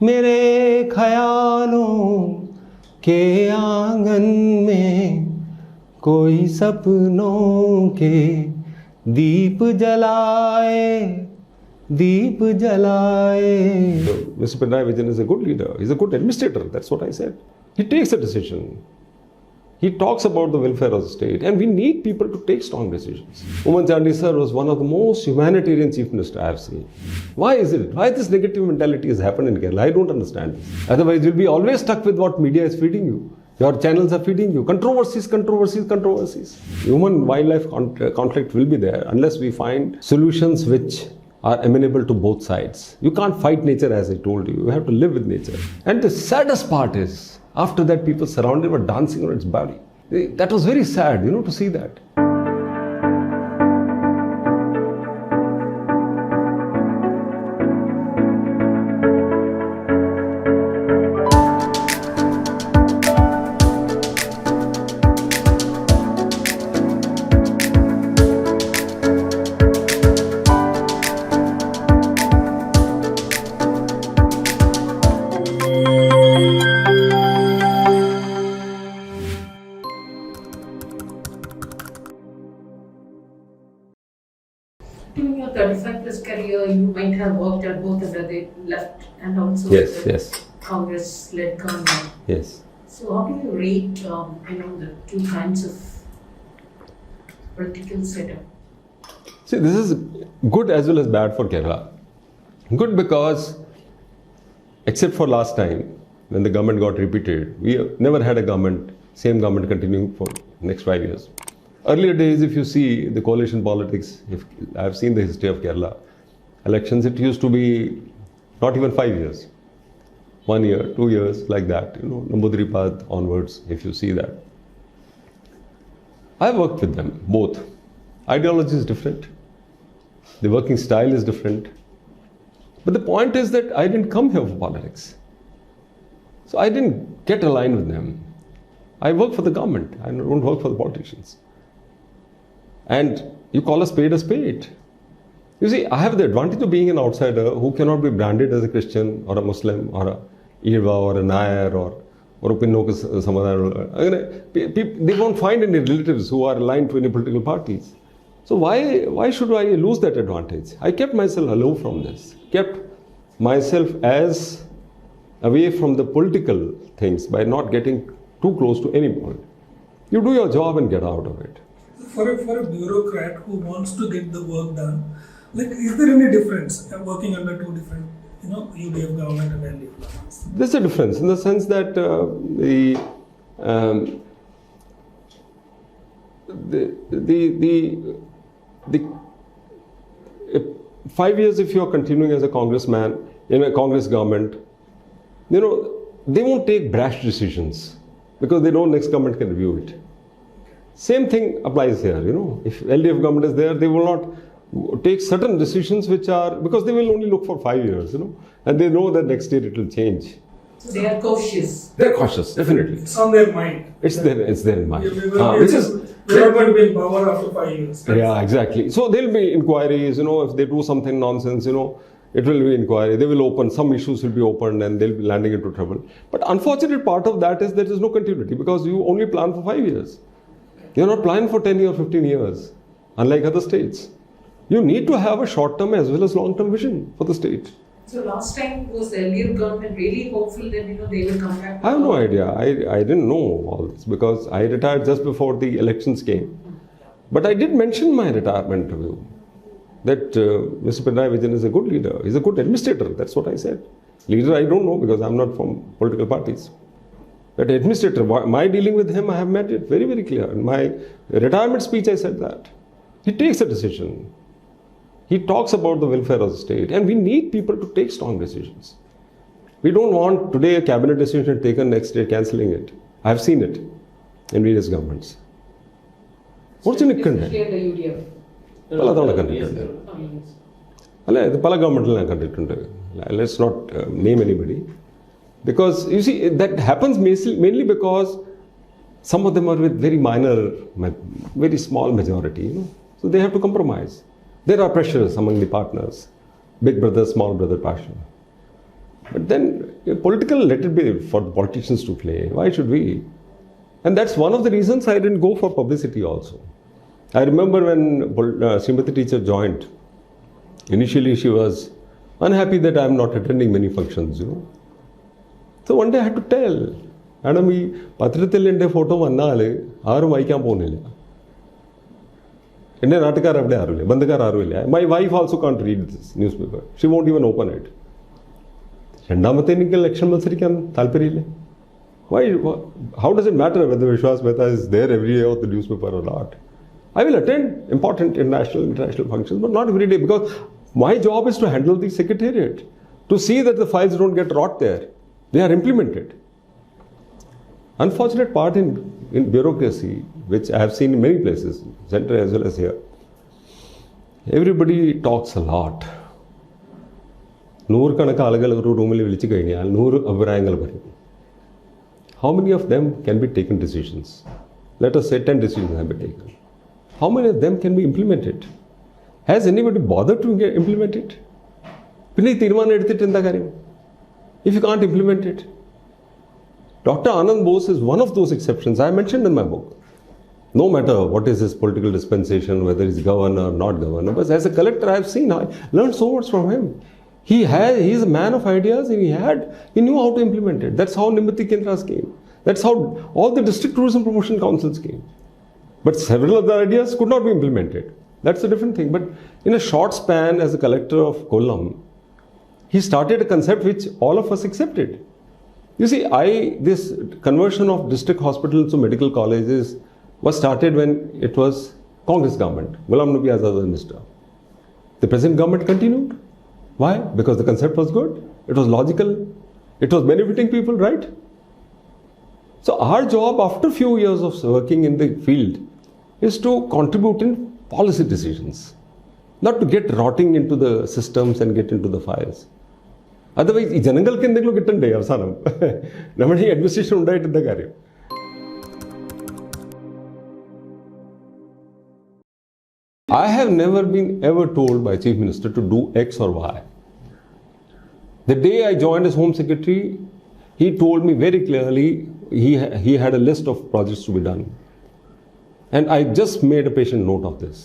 मेरे ख्यालों के आंगन में कोई सपनों के दीप जलाए, दीप जलाए. Mr. Pinarayi Vijayan is a good leader. He's a good administrator. That's what I said. He takes a decision. He talks about the welfare of the state, and we need people to take strong decisions. Oommen Chandy sir was one of the most humanitarian chief ministers I have seen. Why is it? Why this negative mentality has happened in Kerala? I don't understand this. Otherwise, you'll be always stuck with what media is feeding you. Your channels are feeding you. Controversies, controversies, controversies. Human-wildlife conflict will be there unless we find solutions which are amenable to both sides. You can't fight nature, as I told you. You have to live with nature. And the saddest part is, after that, people surrounded were dancing on its body. That was very sad, to see that. During your 35 plus career, you might have worked at both the left and also Yes. Congress-led government. Yes. So how do you rate, the two kinds of political setup? See, this is good as well as bad for Kerala. Good because, except for last time, when the government got repeated, we have never had a government, same government continuing for next 5 years. Earlier days, if you see the coalition politics, if I've seen the history of Kerala, elections, it used to be not even 5 years. 1 year, 2 years, like that, Namboodiripad onwards, if you see that. I've worked with them, both. Ideology is different. The working style is different. But the point is that I didn't come here for politics. So I didn't get aligned with them. I work for the government. I don't work for the politicians. And you call a spade a spade. You see, I have the advantage of being an outsider who cannot be branded as a Christian or a Muslim or a Irva or a Nair or a Pinnoka Samadar. They won't find any relatives who are aligned to any political parties. So why should I lose that advantage? I kept myself aloof from this. Kept myself as away from the political things by not getting too close to anyone. You do your job and get out of it. For a bureaucrat who wants to get the work done, is there any difference working under two different, UDF government and LDF governments? There's a difference in the sense that the 5 years if you are continuing as a congressman in a Congress government, they won't take brash decisions because they know next government can review it. Same thing applies here, If LDF government is there, they will not take certain decisions which are, because they will only look for 5 years, and they know that next year it will change. So they are cautious. They're cautious, definitely. It's on their mind. It's there in mind. We are going to be in power after 5 years. Yeah, exactly. So there'll be inquiries, if they do something nonsense, it will be inquiry. They will open, some issues will be opened and they'll be landing into trouble. But unfortunate part of that is there is no continuity because you only plan for 5 years. You're not planning for 10 or 15 years, unlike other states. You need to have a short-term as well as long-term vision for the state. So last time was the LDF government really hopeful that they will come back? I have no idea. I didn't know all this because I retired just before the elections came. But I did mention my retirement interview that Mr. Pinarayi Vijayan is a good leader. He's a good administrator. That's what I said. Leader, I don't know because I'm not from political parties. But administrator, my dealing with him, I have made it very, very clear. In my retirement speech, I said that. He takes a decision. He talks about the welfare of the state, and we need people to take strong decisions. We don't want today a cabinet decision taken, next day cancelling it. I have seen it in various governments. What's in it? Let's not name anybody. Because you see, that happens mainly because some of them are with very minor, very small majority, So they have to compromise. There are pressures among the partners, big brother, small brother passion. But then political, let it be for the politicians to play. Why should we? And that's one of the reasons I didn't go for publicity also. I remember when Srimati teacher joined, initially she was unhappy that I am not attending many functions, So one day I had to tell, Madam, ഈ പത്രത്തിൽ എൻ്റെ photo വന്നാൽ ആരും വായിക്കാൻ പോകുന്നില്ല. എൻ്റെ നാട്ടുകാർ അവിടെ ആരുമില്ല, ബന്ധുക്കാർ ആരുമില്ല. My wife also can't read this newspaper. She won't even open it. രണ്ടാമത്തെ എനിക്ക് ഇലക്ഷൻ മത്സരിക്കാൻ താല്പര്യമില്ല. Why? How does it matter whether Vishwas Mehta is there every day of the newspaper or not? I will attend important international functions, but not every day, because my job is to handle the secretariat, to see that the files don't get rot there. They are implemented. Unfortunate part in bureaucracy, which I have seen in many places, center as well as here, everybody talks a lot. 100 കണക്ക് ആളുകൾ ഒരു റൂമിൽ വിളിച്ചു കഴിഞ്ഞാൽ 100 അഭിപ്രായങ്ങൾ പറയും. How many of them can be taken decisions? Let us say 10 decisions have been taken. How many of them can be implemented? Has anybody bothered to implement it? പിന്നെ ഈ തീരുമാനം എടുത്തിട്ട് എന്താ കാര്യം? If you can't implement it. Dr. Anand Bose is one of those exceptions I mentioned in my book. No matter what is his political dispensation, whether he's governor or not governor, but as a collector I have seen, I learned so much from him. He is a man of ideas, and he knew how to implement it. That's how Nimati Kendras came. That's how all the district tourism promotion councils came. But several of the ideas could not be implemented. That's a different thing. But in a short span as a collector of Kollam, he started a concept which all of us accepted. You see, this conversion of district hospitals to medical colleges was started when it was Congress government. Ghulam Nabi Azad was minister. The present government continued. Why? Because the concept was good. It was logical. It was benefiting people, right? So our job after few years of working in the field is to contribute in policy decisions, not to get rotting into the systems and get into the files. Otherwise, ഈ ജനങ്ങൾക്ക് എന്തെങ്കിലും കിട്ടണ്ടേ അവസാനം? നമ്മുടെ ഈ administration ഉണ്ടായിട്ട് എന്താ കാര്യം? I have never been ever told by Chief Minister to do X or Y. The day I joined as Home Secretary, he told me very clearly he had a list of projects to be done. And I just made a patient note of this.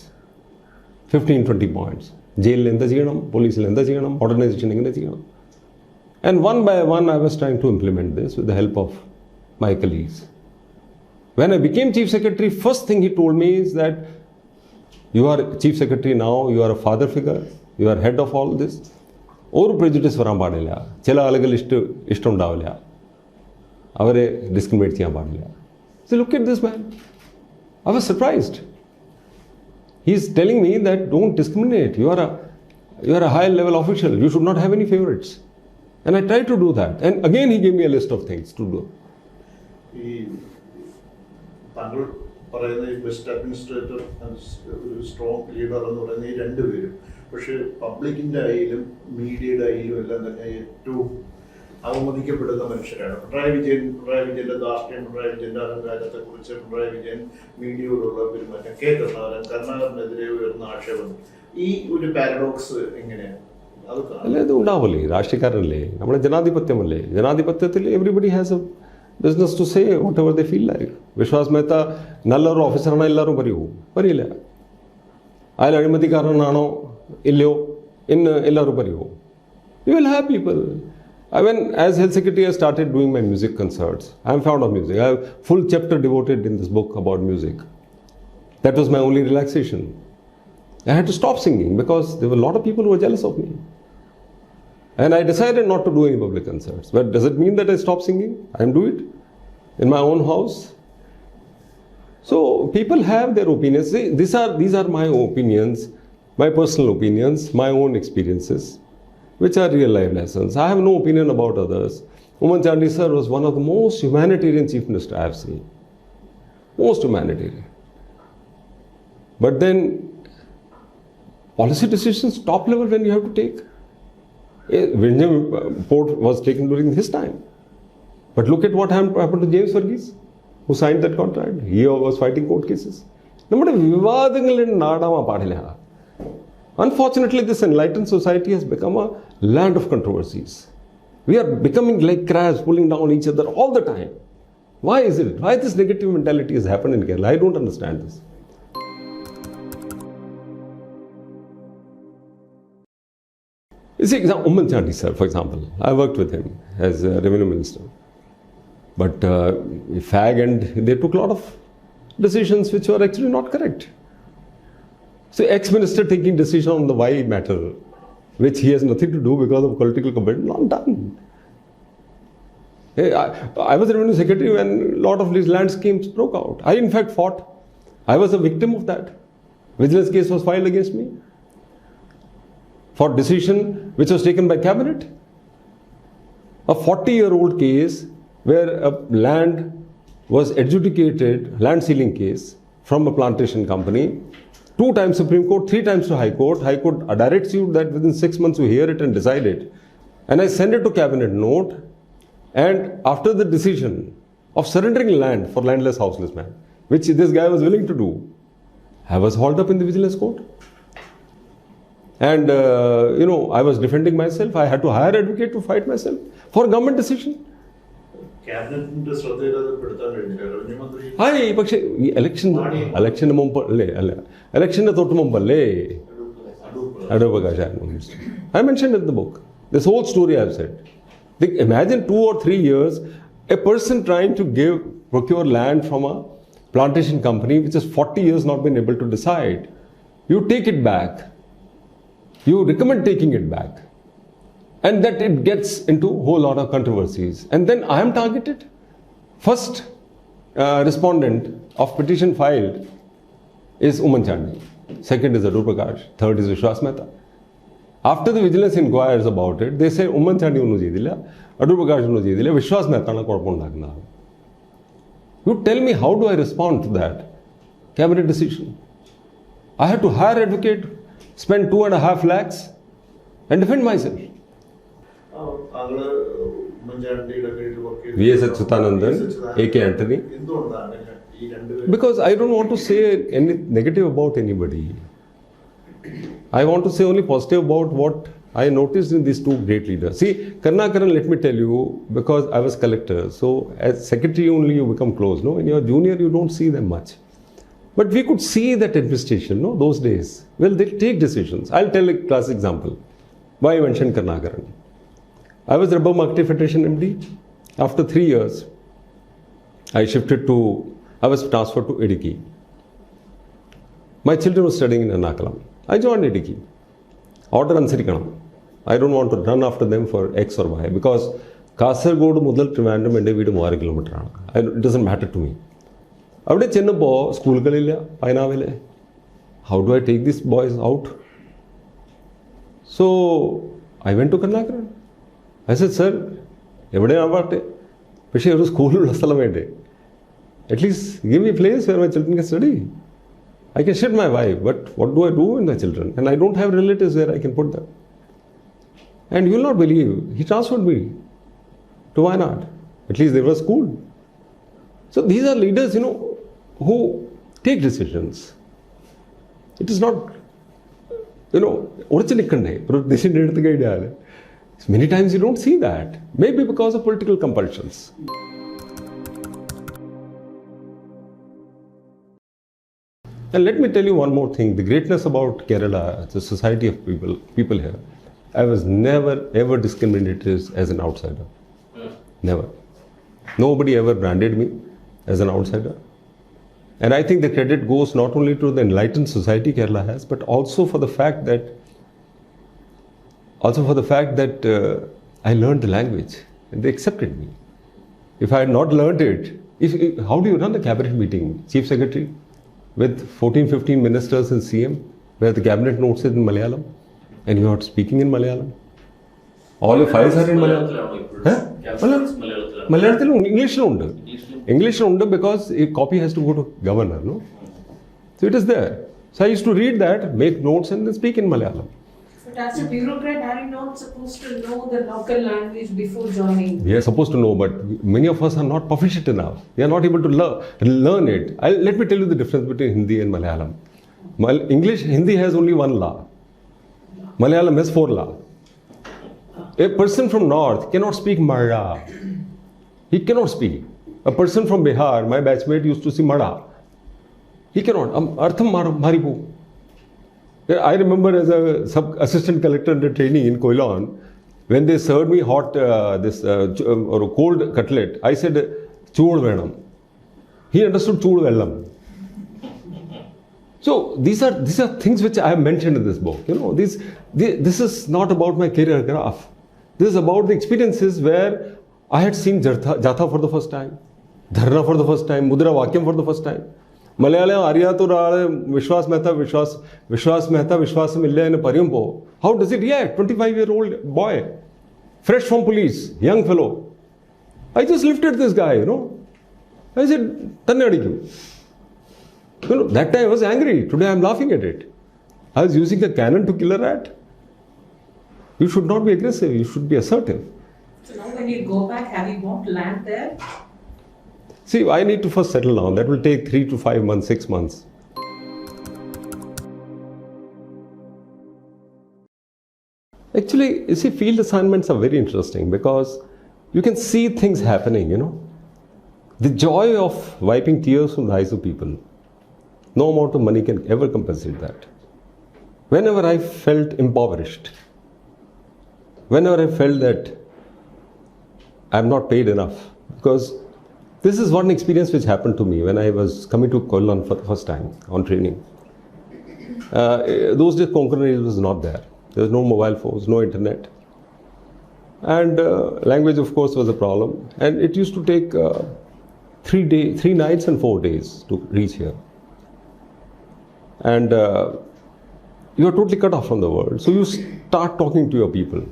15-20 points. Jail എന്താ ചെയ്യണം, പോലീസിൽ എന്താ ചെയ്യണം, modernization എങ്ങനെ ചെയ്യണം. And one by one I was trying to implement this with the help of my colleagues. When I became Chief Secretary, first thing he told me is that you are Chief Secretary now, you are a father figure, you are head of all this. ഒരു prejudice വരാൻ പാടില്ല. ചില ആളുകൾ ഇഷ്ടമുണ്ടാവില്ല. അവരെ discriminate ചെയ്യാൻ പാടില്ല. So look at this man. I was surprised. He is telling me that don't discriminate. You are a high level official. You should not have any favorites. And I tried to do that. And again he gave me a list of things to do. താങ്കൾ പറയുന്ന ഈ best administrator ഒരു strong leader എന്ന് പറയുന്ന ഈ രണ്ടുപേരും, പക്ഷേ പബ്ലിക്കിൻ്റെ ആയാലും മീഡിയയുടെ ആയാലും എല്ലാം തന്നെ ഏറ്റവും അവമതിക്കപ്പെടുന്ന മനുഷ്യരാണ്. പിണറായി വിജയൻ്റെ ധാർഷ്ട്യം, പിണറായി വിജയൻ്റെ അഹങ്കാരത്തെക്കുറിച്ച്, പിണറായി വിജയൻ മീഡിയയോടുള്ള പെരുമാറ്റം, കരുണാകരനെതിരെ ഉയർന്ന ആക്ഷേപം, ഈ ഒരു പാരഡോക്സ് എങ്ങനെയാണ്? അല്ല, ഇത് ഉണ്ടാവില്ലേ? രാഷ്ട്രീയക്കാരനല്ലേ, നമ്മുടെ ജനാധിപത്യമല്ലേ? ജനാധിപത്യത്തിൽ everybody has a business to say whatever they feel like. Vishwas Mehta നല്ലൊരു ഓഫീസറാണോ എല്ലാവരും പറയില്ല. അയാൾ അഴിമതിക്കാരനാണോ ഇല്ലയോ എന്ന് എല്ലാവരും പറയുമോ? You will have people. When as health secretary I started doing my music concerts. I am fond of music. I have full chapter devoted in this book about music. That was my only relaxation. I had to stop singing because there were a lot of people who were jealous of me. And I decided not to do any public concerts. But does it mean that I stop singing? I am doing it in my own house. So people have their opinions. See, these are my opinions, my personal opinions, my own experiences, which are real life lessons. I have no opinion about others. Umman Chandi sir was one of the most humanitarian chief ministers I have seen. Most humanitarian. But then policy decisions, top level, when you have to take. Vizhinjam port was taken during his time. But look at what happened to James Verghese, who signed that contract. He was fighting court cases. നമ്മുടെ വിവാദങ്ങളിൽ നാടാവാൻ പാടില്ല. Unfortunately, this enlightened society has become a land of controversies. We are becoming like crabs pulling down each other all the time. Why is it? Why this negative mentality has happened in Kerala? I don't understand this. You see, Umman Chandi sir, for example, I worked with him as a revenue minister. But fag, and they took a lot of decisions which were actually not correct. So ex-minister taking decision on the why matter, which he has nothing to do because of political commitment, not done. I was revenue secretary when a lot of these land schemes broke out. I in fact fought. I was a victim of that. Vigilance case was filed against me for decision which was taken by cabinet. A 40-year-old case where a land was adjudicated, land sealing case from a plantation company, 2 times Supreme Court, 3 times to High Court. High Court directs you that within 6 months you hear it and decide it. And I send it to cabinet note, and after the decision of surrendering land for landless, houseless man, which this guy was willing to do, I was hauled up in the vigilance court. And I was defending myself. I had to hire advocate to fight myself for government decision. ക്യാബിനറ്റിന്റെ ശ്രദ്ധയിൽപ്പെടുത്താൻ കഴിഞ്ഞില്ല revenue മന്ത്രി hi പക്ഷേ ഈ ഇലക്ഷന് മുമ്പ് ഇലക്ഷന്റെ തൊട്ട് മുമ്പല്ലേ Adoor Prakash I mentioned in the book this whole story I have said. Imagine 2 or 3 years a person trying to procure land from a plantation company which has 40 years not been able to decide. You take it back. You recommend taking it back. And that it gets into a whole lot of controversies. And then I am targeted. First respondent of petition filed is Umman Chandi. Second is Adur Prakash. Third is Vishwas Mehta. After the vigilance inquires about it, they say Umman Chandi unnu cheyidilla, Adur Prakash unnu cheyidilla, Vishwas Mehta na kodapundakna. You tell me, how do I respond to that cabinet decision? I had to hire advocate, spend 2.5 lakhs and defend myself. V.S. Achyutanandan, A.K. Antony. Because I don't want to say any negative about anybody. I want to say only positive about what I noticed in these 2 great leaders. See, Karnakaran, let me tell you, because I was collector, so as secretary only you become close, no? When you are junior, you don't see them much. But we could see that administration, no, those days. Well, they take decisions. I'll tell a classic example. Why I mentioned Karnakaran. I was Rubber Marketing Federation MD. After 3 years, I was transferred to Idiki. My children were studying in Ernakulam. I joined Idiki. Order ansarikanam. I don't want to run after them for X or Y because Kasaragod Mudal Trivandrum and David 3 kilometers. It doesn't matter to me. അവിടെ ചെന്നപ്പോൾ സ്കൂളുകളില്ല, പൈനാവിലെ. How do I take these boys out? So I went to Karnakaran. I said, sir, എവിടെയാവട്ടെ, പക്ഷേ ഒരു സ്കൂളിലുള്ള സ്ഥലം വേണ്ടേ? At least give me a place where my children can study. I can shed my wife, but what do I do with my children? And I don't have relatives where I can put them. And you will not believe, he transferred me to Wayanad. At least there was school. So these are leaders, who take decisions. It is not, many times you don't see that. Maybe because of political compulsions. And let me tell you one more thing. The greatness about Kerala, the society of people here, I was never ever discriminated as an outsider. Never. Nobody ever branded me as an outsider. And I think the credit goes not only to the enlightened society Kerala has, but also for the fact that I learned the language and they accepted me. If I had not learned it, how do you run a cabinet meeting, chief secretary, with 14-15 ministers and CM, where the cabinet notes it in Malayalam, and you are speaking in Malayalam? All your files are in Malayalam. Malayalam, English ഉണ്ട് because a copy has to go to governor, no? So it is there. So I used to read that, make notes, and then speak in Malayalam. But as a bureaucrat, are you not supposed to know the local language before joining? We are supposed to know, but many of us are not proficient enough. We are not able to learn it. Let me tell you the difference between Hindi and Malayalam. Hindi has only 1 law. Malayalam has 4 laws. A person from North cannot speak Mara. He cannot speak. A person from Bihar, my batchmate used to say Mara. He cannot. Artham Maripu. I remember as a sub-assistant collector under training in Koilon, when they served me hot, or cold cutlet, I said, Chood Venam. He understood Chood Vellam. So these are things which I have mentioned in this book. This is not about my career graph. This is about the experiences where I had seen Jatha for the first time, Dharna for the first time, Mudra Vakyam for the first time. Malayalam Arya to Vishwas Mehta Vishwas Mille in Pariumpo. How does it react? 25-year-old boy, fresh from police, young fellow. I just lifted this guy, I said, Tannadiku. That time I was angry. Today I am laughing at it. I was using a cannon to kill a rat. You should not be aggressive. You should be assertive. So now when you go back, have you bought land there? See, I need to first settle down. That will take 3 to 5 months, 6 months. Actually, you see, field assignments are very interesting because you can see things happening, The joy of wiping tears from the eyes of people. No amount of money can ever compensate that. Whenever I felt impoverished, whenever I felt that I'm not paid enough, because this is one experience which happened to me when I was coming to Kollam for the first time on training. Those days Konkan was not there. There was no mobile phones, no internet. And language, of course, was a problem. And it used to take 3 nights and 4 days to reach here. And you are totally cut off from the world. So you start talking to your people.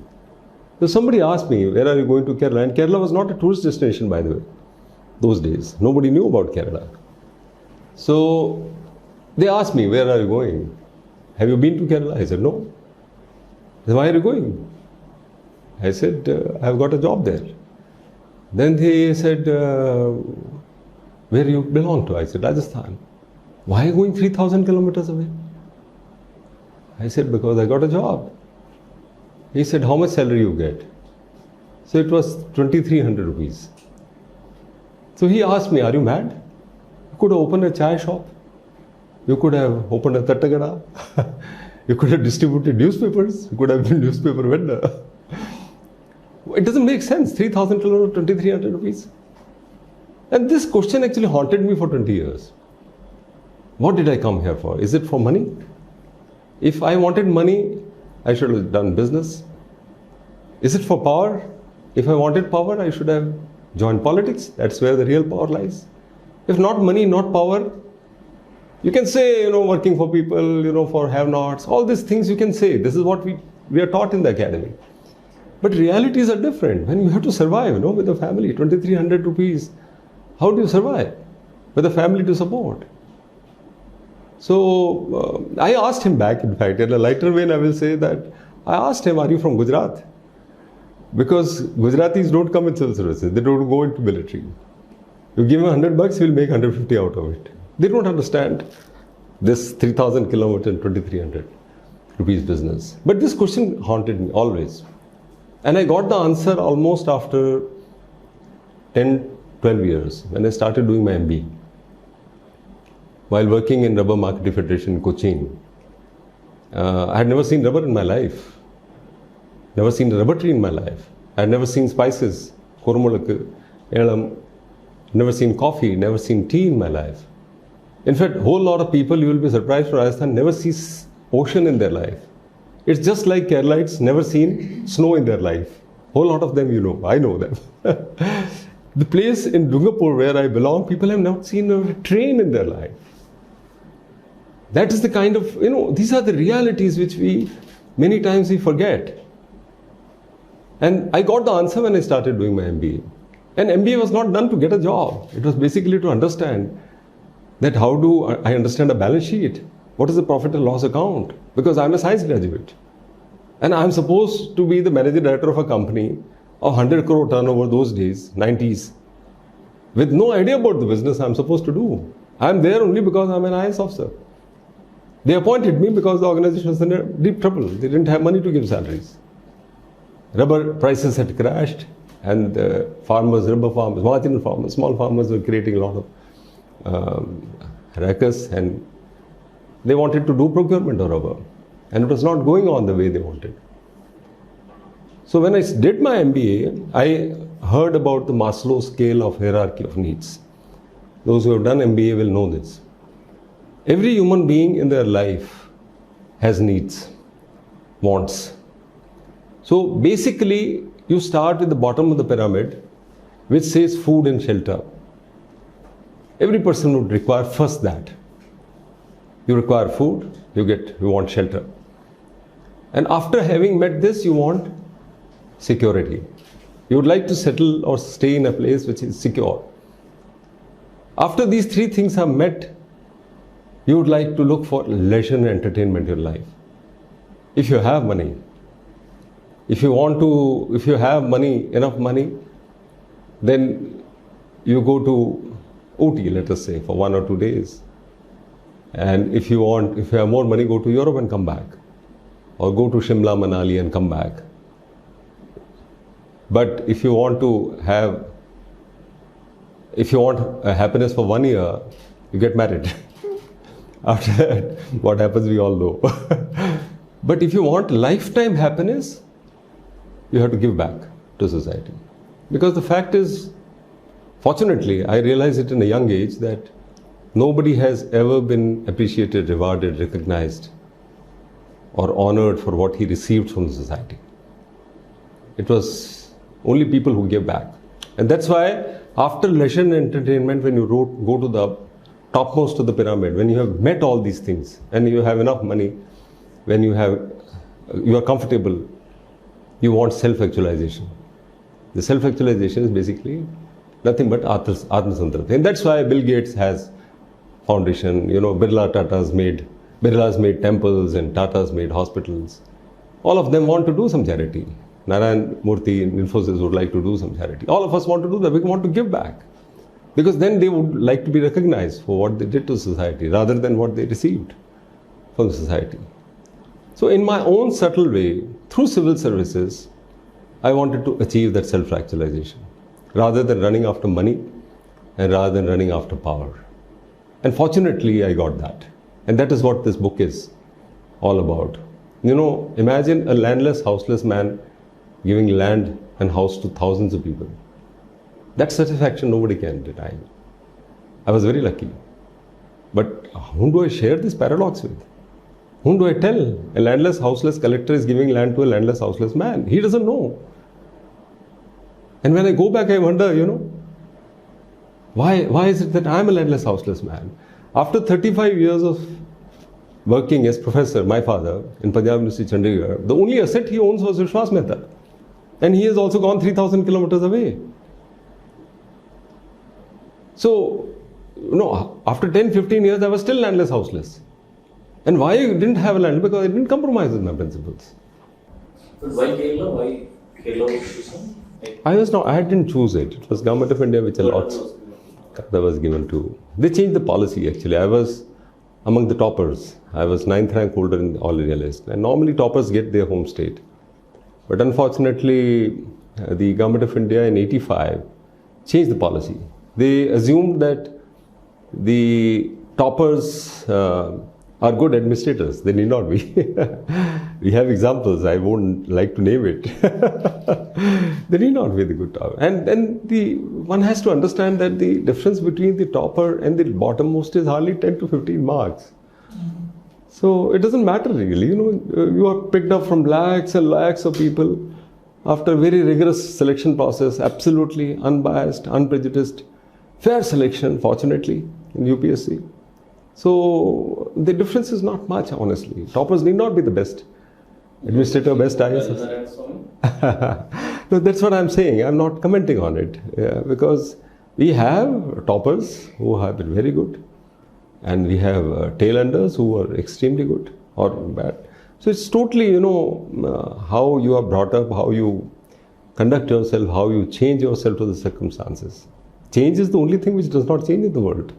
So somebody asked me, where are you going to Kerala? And Kerala was not a tourist destination, by the way, those days. Nobody knew about Kerala. So they asked me, where are you going? Have you been to Kerala? I said, no. They said, why are you going? I said, I've got a job there. Then they said, where do you belong to? I said, Rajasthan. Why are you going 3,000 kilometers away? I said, because I got a job. He said, how much salary you get? So it was 2,300 rupees. So he asked me, are you mad? You could have opened a chai shop. You could have opened a tattagada. You could have distributed newspapers. You could have been newspaper vendor. It doesn't make sense. 3,000 kilometers, 2,300 rupees. And this question actually haunted me for 20 years. What did I come here for? Is it for money? If I wanted money, I should have done business. Is it for power? If I wanted power, I should have joined politics. That's where the real power lies. If not money, not power, you can say, working for people, for have-nots, all these things you can say. This is what we are taught in the academy. But realities are different. When you have to survive, with a family, 2,300 rupees, how do you survive? With a family to support. So I asked him back, in fact, in a lighter vein, I will say that I asked him, are you from Gujarat? Because Gujaratis don't come in civil services, they don't go into military. You give him $100, he'll make 150 out of it. They don't understand this 3,000 kilometer and 2,300 rupees business. But this question haunted me always. And I got the answer almost after 10, 12 years when I started doing my MBA. While working in Rubber Marketing Federation in Kochi, I had never seen rubber in my life. Never seen a rubber tree in my life. I had never seen spices, korumulakku, elam, never seen coffee, never seen tea in my life. In fact, a whole lot of people, you will be surprised, for Rajasthan, never see ocean in their life. It's just like Keralites never seen snow in their life. Whole lot of them, I know them. The place in Dungapur where I belong, people have not seen a train in their life. That is the kind of, these are the realities which many times we forget. And I got the answer when I started doing my MBA. And MBA was not done to get a job. It was basically to understand that how do I understand a balance sheet? What is the profit and loss account? Because I'm a science graduate. And I'm supposed to be the managing director of a company of 100 crore turnover those days, 90s, with no idea about the business I'm supposed to do. I'm there only because I'm an IAS officer. They appointed me because the organization was in deep trouble. They didn't have money to give salaries. Rubber prices had crashed, and farmers, rubber farmers, marginal farmers, small farmers were creating a lot of ruckus, and they wanted to do procurement of rubber, and it was not going on the way they wanted. So when I did my MBA, I heard about the Maslow scale of hierarchy of needs. Those who have done MBA will know this. Every human being in their life has needs, wants. So basically, you start with the bottom of the pyramid, which says food and shelter. Every person would require first that. You require food, you want shelter. And after having met this, you want security. You would like to settle or stay in a place which is secure. After these three things are met, you would like to look for leisure and entertainment in your life. If you have money, if you have money, enough money, then you go to OT, let us say, for 1 or 2 days. And if you have more money, go to Europe and come back. Or go to Shimla, Manali and come back. But if you want a happiness for 1 year, you get married. After that, what happens we all know. But if you want lifetime happiness, you have to give back to society. Because the fact is, fortunately, I realized it in a young age that nobody has ever been appreciated, rewarded, recognized, or honored for what he received from the society. It was only people who gave back. And that's why after leisure and entertainment, when you go to the topmost of the pyramid, when you have met all these things and you have enough money, when you are comfortable, you want self-actualization. The self-actualization is basically nothing but Atma-Santrati. And that's why Bill Gates has foundation, Birla's made temples and Tata's made hospitals. All of them want to do some charity. Narayan Murthy in Infosys would like to do some charity. All of us want to do that. We want to give back. Because then they would like to be recognized for what they did to society rather than what they received from society. So in my own subtle way, through civil services, I wanted to achieve that self-actualization rather than running after money and rather than running after power. And fortunately, I got that. And that is what this book is all about. Imagine a landless, houseless man giving land and house to thousands of people. That satisfaction nobody can deny. I was very lucky. But whom do I share this paradox with? Whom do I tell? A landless, houseless collector is giving land to a landless, houseless man. He doesn't know. And when I go back, I wonder, why is it that I'm a landless, houseless man? After 35 years of working as professor, my father, in Punjab University, Chandigarh, the only asset he owns was Vishwas Mehta. And he has also gone 3,000 kilometers away. So, after 10, 15 years, I was still landless, houseless. And why I didn't have a land? Because I didn't compromise with my principles. But why Kerala? Why Kerala? I didn't choose it. It was Government of India which allots that was given to. They changed the policy actually. I was among the toppers. I was 9th rank holder in the All India list. And normally toppers get their home state. But unfortunately, the Government of India in 85 changed the policy. They assumed that the toppers are good administrators. They need not be. We have examples. I won't like to name it. They need not be the good topper. And then one has to understand that the difference between the topper and the bottommost is hardly 10 to 15 marks. So it doesn't matter really. You are picked up from lakhs and lakhs of people after a very rigorous selection process, absolutely unbiased, unprejudiced, fair selection, fortunately, in UPSC. So the difference is not much, honestly. Toppers need not be the best administrator, best IAS. No, that's what I'm saying. I'm not commenting on it because we have toppers who have been very good, and we have tail enders who are extremely good or bad. So it's totally, how you are brought up, how you conduct yourself, how you change yourself to the circumstances. Change is the only thing which does not change in the world.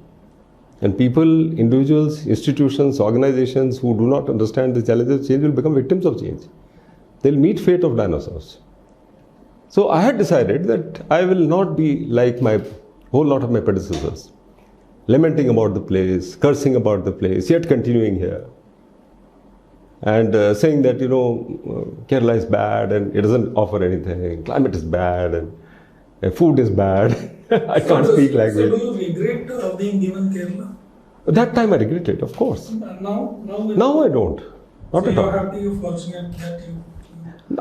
And people, individuals, institutions, organizations who do not understand the challenges of change will become victims of change. They'll meet fate of dinosaurs. So I had decided that I will not be like my whole lot of my predecessors, lamenting about the place, cursing about the place, yet continuing here. And saying that, Kerala is bad and it doesn't offer anything, climate is bad and food is bad. I can't speak language. So do you regret being given Kerala? That time I regretted, of course. And now Now I don't. Not so at you're all. happy, you're fortunate that you.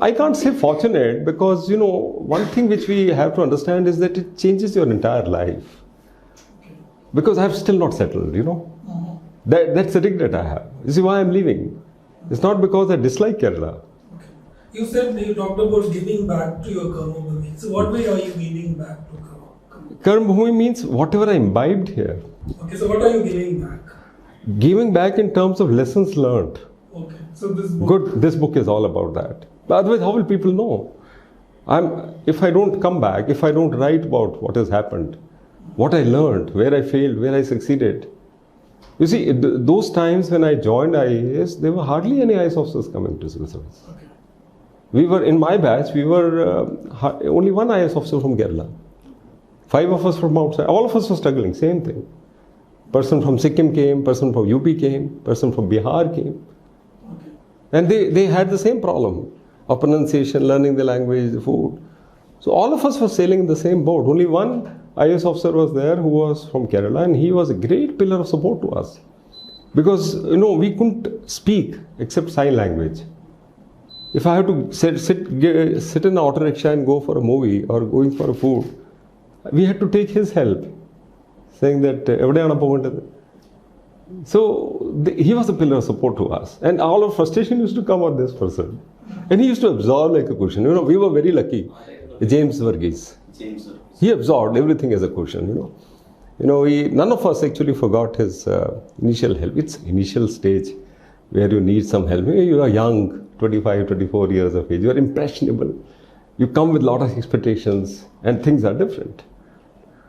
I can't say fortunate because, one thing which we have to understand is that it changes your entire life. Because I've still not settled, That's the regret I have. You see why I'm leaving? It's not because I dislike Kerala. Okay. You talked about giving back to your Karma Bhumi. So what way are you giving back to Karma? Karma Bhumi means whatever I imbibed here. Okay, so what are you giving back? Giving back in terms of lessons learned. Okay, so this book. Good, this book is all about that. But otherwise, how will people know? If I don't come back, if I don't write about what has happened, what I learned, where I failed, where I succeeded. You see, those times when I joined IAS, there were hardly any IAS officers coming to civil service. Okay. We were, in my batch, we were only one IAS officer from Kerala. 5 of us from outside. All of us were struggling, same thing. Person from Sikkim came, person from UP came, person from Bihar came. Okay. And they had the same problem of pronunciation, learning the language, the food. So all of us were sailing in the same boat. Only one IAS officer was there who was from Kerala, and he was a great pillar of support to us. Because, we couldn't speak except sign language. If I had to sit in an auto rickshaw and go for a movie or going for a food, we had to take his help, saying that, so he was a pillar of support to us. And all our frustration used to come on this person. And he used to absorb like a cushion. We were very lucky. James Verghese. He absorbed everything as a cushion, none of us actually forgot his initial help. It's initial stage where you need some help. You are young, 25, 24 years of age. You are impressionable. You come with a lot of expectations and things are different.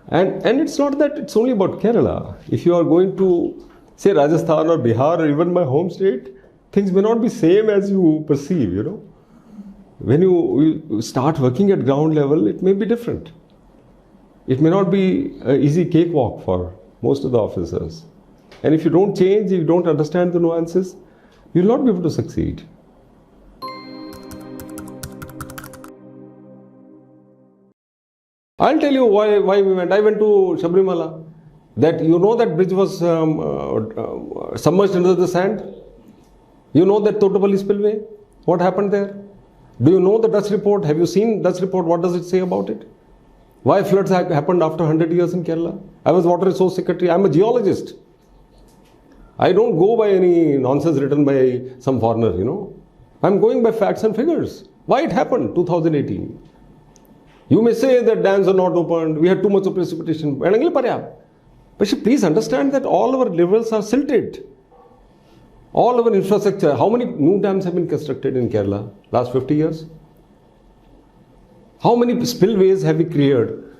And it's not that it's only about Kerala. If you are going to, say, Rajasthan or Bihar or even my home state, things may not be same as you perceive, When you start working at ground level, it may be different. It may not be an easy cakewalk for most of the officers. And if you don't change, if you don't understand the nuances, you will not be able to succeed. I'll tell you why we went. I went to Sabrimala. That bridge was submerged under the sand. You know that Totapalli spillway? What happened there? Do you know the Dutch report? Have you seen Dutch report? What does it say about it? Why floods happened after 100 years in Kerala? I was Water Resource Secretary. I'm a geologist. I don't go by any nonsense written by some foreigner, I'm going by facts and figures. Why it happened 2018? You may say that dams are not opened, we had too much of precipitation. But please understand that all our rivers are silted. All our infrastructure, how many new dams have been constructed in Kerala last 50 years? How many spillways have we cleared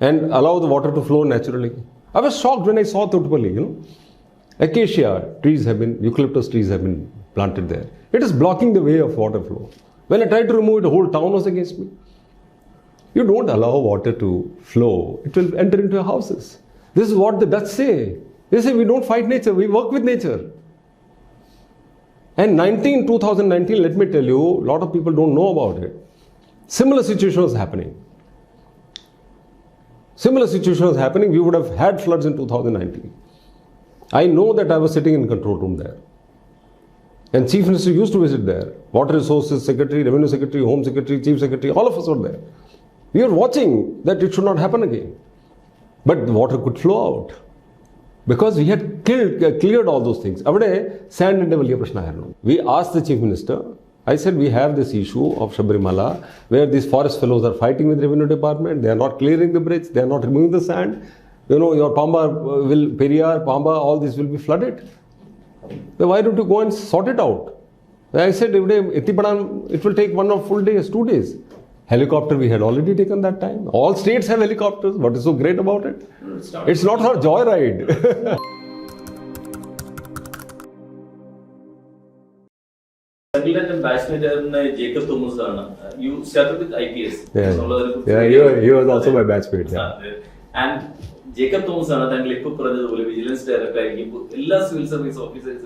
and allow the water to flow naturally? I was shocked when I saw Thotupalli, Acacia trees eucalyptus trees have been planted there. It is blocking the way of water flow. When I tried to remove it, the whole town was against me. You don't allow water to flow, it will enter into your houses. This is what the Dutch say. They say we don't fight nature, we work with nature. And 2019, let me tell you, a lot of people don't know about it. Similar situation was happening. We would have had floods in 2019. I know that I was sitting in control room there. And Chief Minister used to visit there. Water Resources Secretary, Revenue Secretary, Home Secretary, Chief Secretary, all of us were there. We were watching that it should not happen again. But the water could flow out. Because we had cleared all those things. Sand and prashna. We asked the Chief Minister, I said we have this issue of Sabrimala where these forest fellows are fighting with Revenue Department, they are not clearing the bridge, they are not removing the sand. Your Pamba Periyar, Pamba, all this will be flooded. Then why don't you go and sort it out? I said it will take 1 full day, 2 days. Helicopter we had already taken that time. All states have helicopters. What is so great about it? It's not our joyride. Settled in batchmate Jacob Thomas. You started with IPS. He was also my batchmate. And Jacob Thomas vigilance director. All civil service officers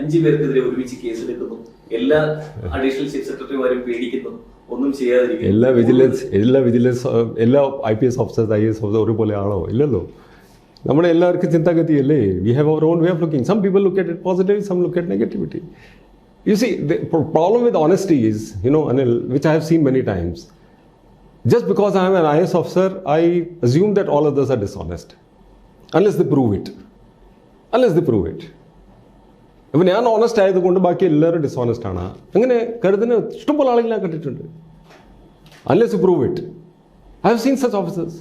അഞ്ച് പേർക്കെതിരെ ഒരുമിച്ച് case എടുക്കുന്നു. എല്ലാ additional chief സെക്രട്ടറിമാരും പേടിക്കുന്നു, ഒന്നും ചെയ്യാതിരിക്കുന്നു. എല്ലാ IPS officers IAS officer ഒരുപോലെ ആണോ? ഇല്ലല്ലോ. നമ്മുടെ എല്ലാവർക്കും ചിന്താഗതിയല്ലേ? We have our own way of looking. Some people look at it positive, some look at negativity. You see, the problem with honesty is, Anil, which I have seen many times. Just because I am an IAS officer, I assume that all others are dishonest. Unless they prove it. If I am honest, I will be dishonest. Unless you prove it. I have seen such officers.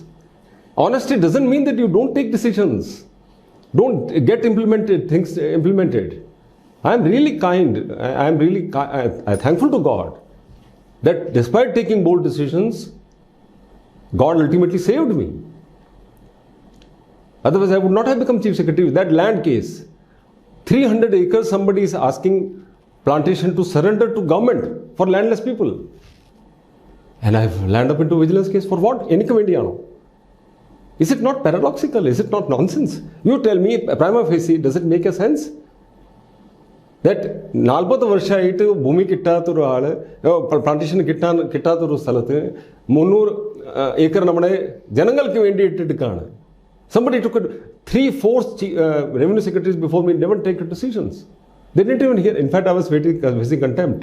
Honesty doesn't mean that you don't take decisions, don't get things implemented. I am really kind. I am really thankful to God that despite taking bold decisions, God ultimately saved me. Otherwise, I would not have become Chief Secretary. That land case, 300 acres, somebody is asking plantation to surrender to government for landless people. And I've landed up into vigilance case for what? Is it not paradoxical? Is it not nonsense? You tell me, prima facie, does it make a sense? That 40 വർഷമായിട്ട് ഭൂമി കിട്ടാത്തൊരു ആള് plantation കിട്ടാത്തൊരു സ്ഥലത്ത് 300 acre നമ്മുടെ ജനങ്ങൾക്ക് വേണ്ടി ഇട്ടെടുക്കുകയാണ്. Somebody took it. 3-4 revenue secretaries before me never take decisions. They didn't even hear. In fact, I was facing contempt.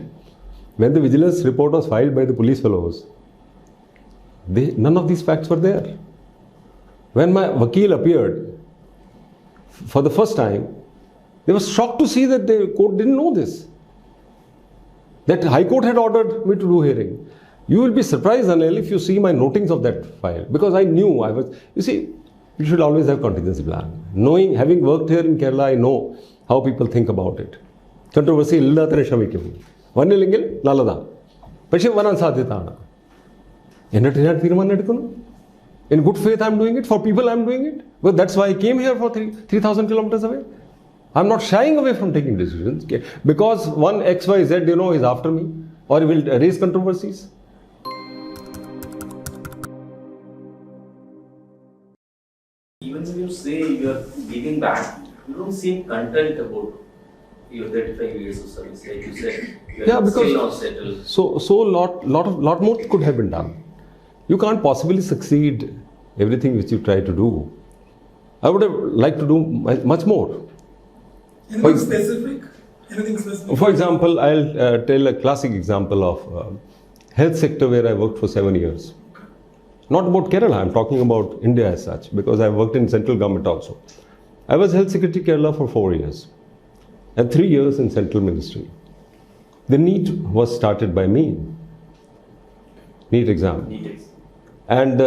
When the vigilance report was filed by the police fellows, none of these facts were there. When my vakil appeared for the first time, they were shocked to see that the court didn't know this. That High Court had ordered me to do hearing. You will be surprised, Anil, if you see my notings of that file. Because I knew you see, you should always have contingency plan. Having worked here in Kerala, I know how people think about it. Controversy illathare shamikkum. Vannillengil nalladha. പക്ഷേ വരാൻ സാധ്യതയാണ്. എന്നിട്ട് ഞാൻ തീരുമാനം എടുക്കുന്നു. In good faith, I am doing it. For people, I am doing it. But that's why I came here for 3,000 kilometers away. I am not shying away from taking decisions. Because one XYZ, is after me or will raise controversies. Even when you say you are giving back, you don't seem content about your 35 years of service. Like you said, you are still not settled. So lot more could have been done. You can't possibly succeed everything which you try to do. I would have liked to do much more. Anything specific? For example, I'll tell a classic example of health sector where I worked for 7 years. Not about Kerala, I'm talking about India as such, because I worked in central government also. I was Health Secretary Kerala for 4 years and 3 years in central ministry. The NEET was started by me. NEET exam. And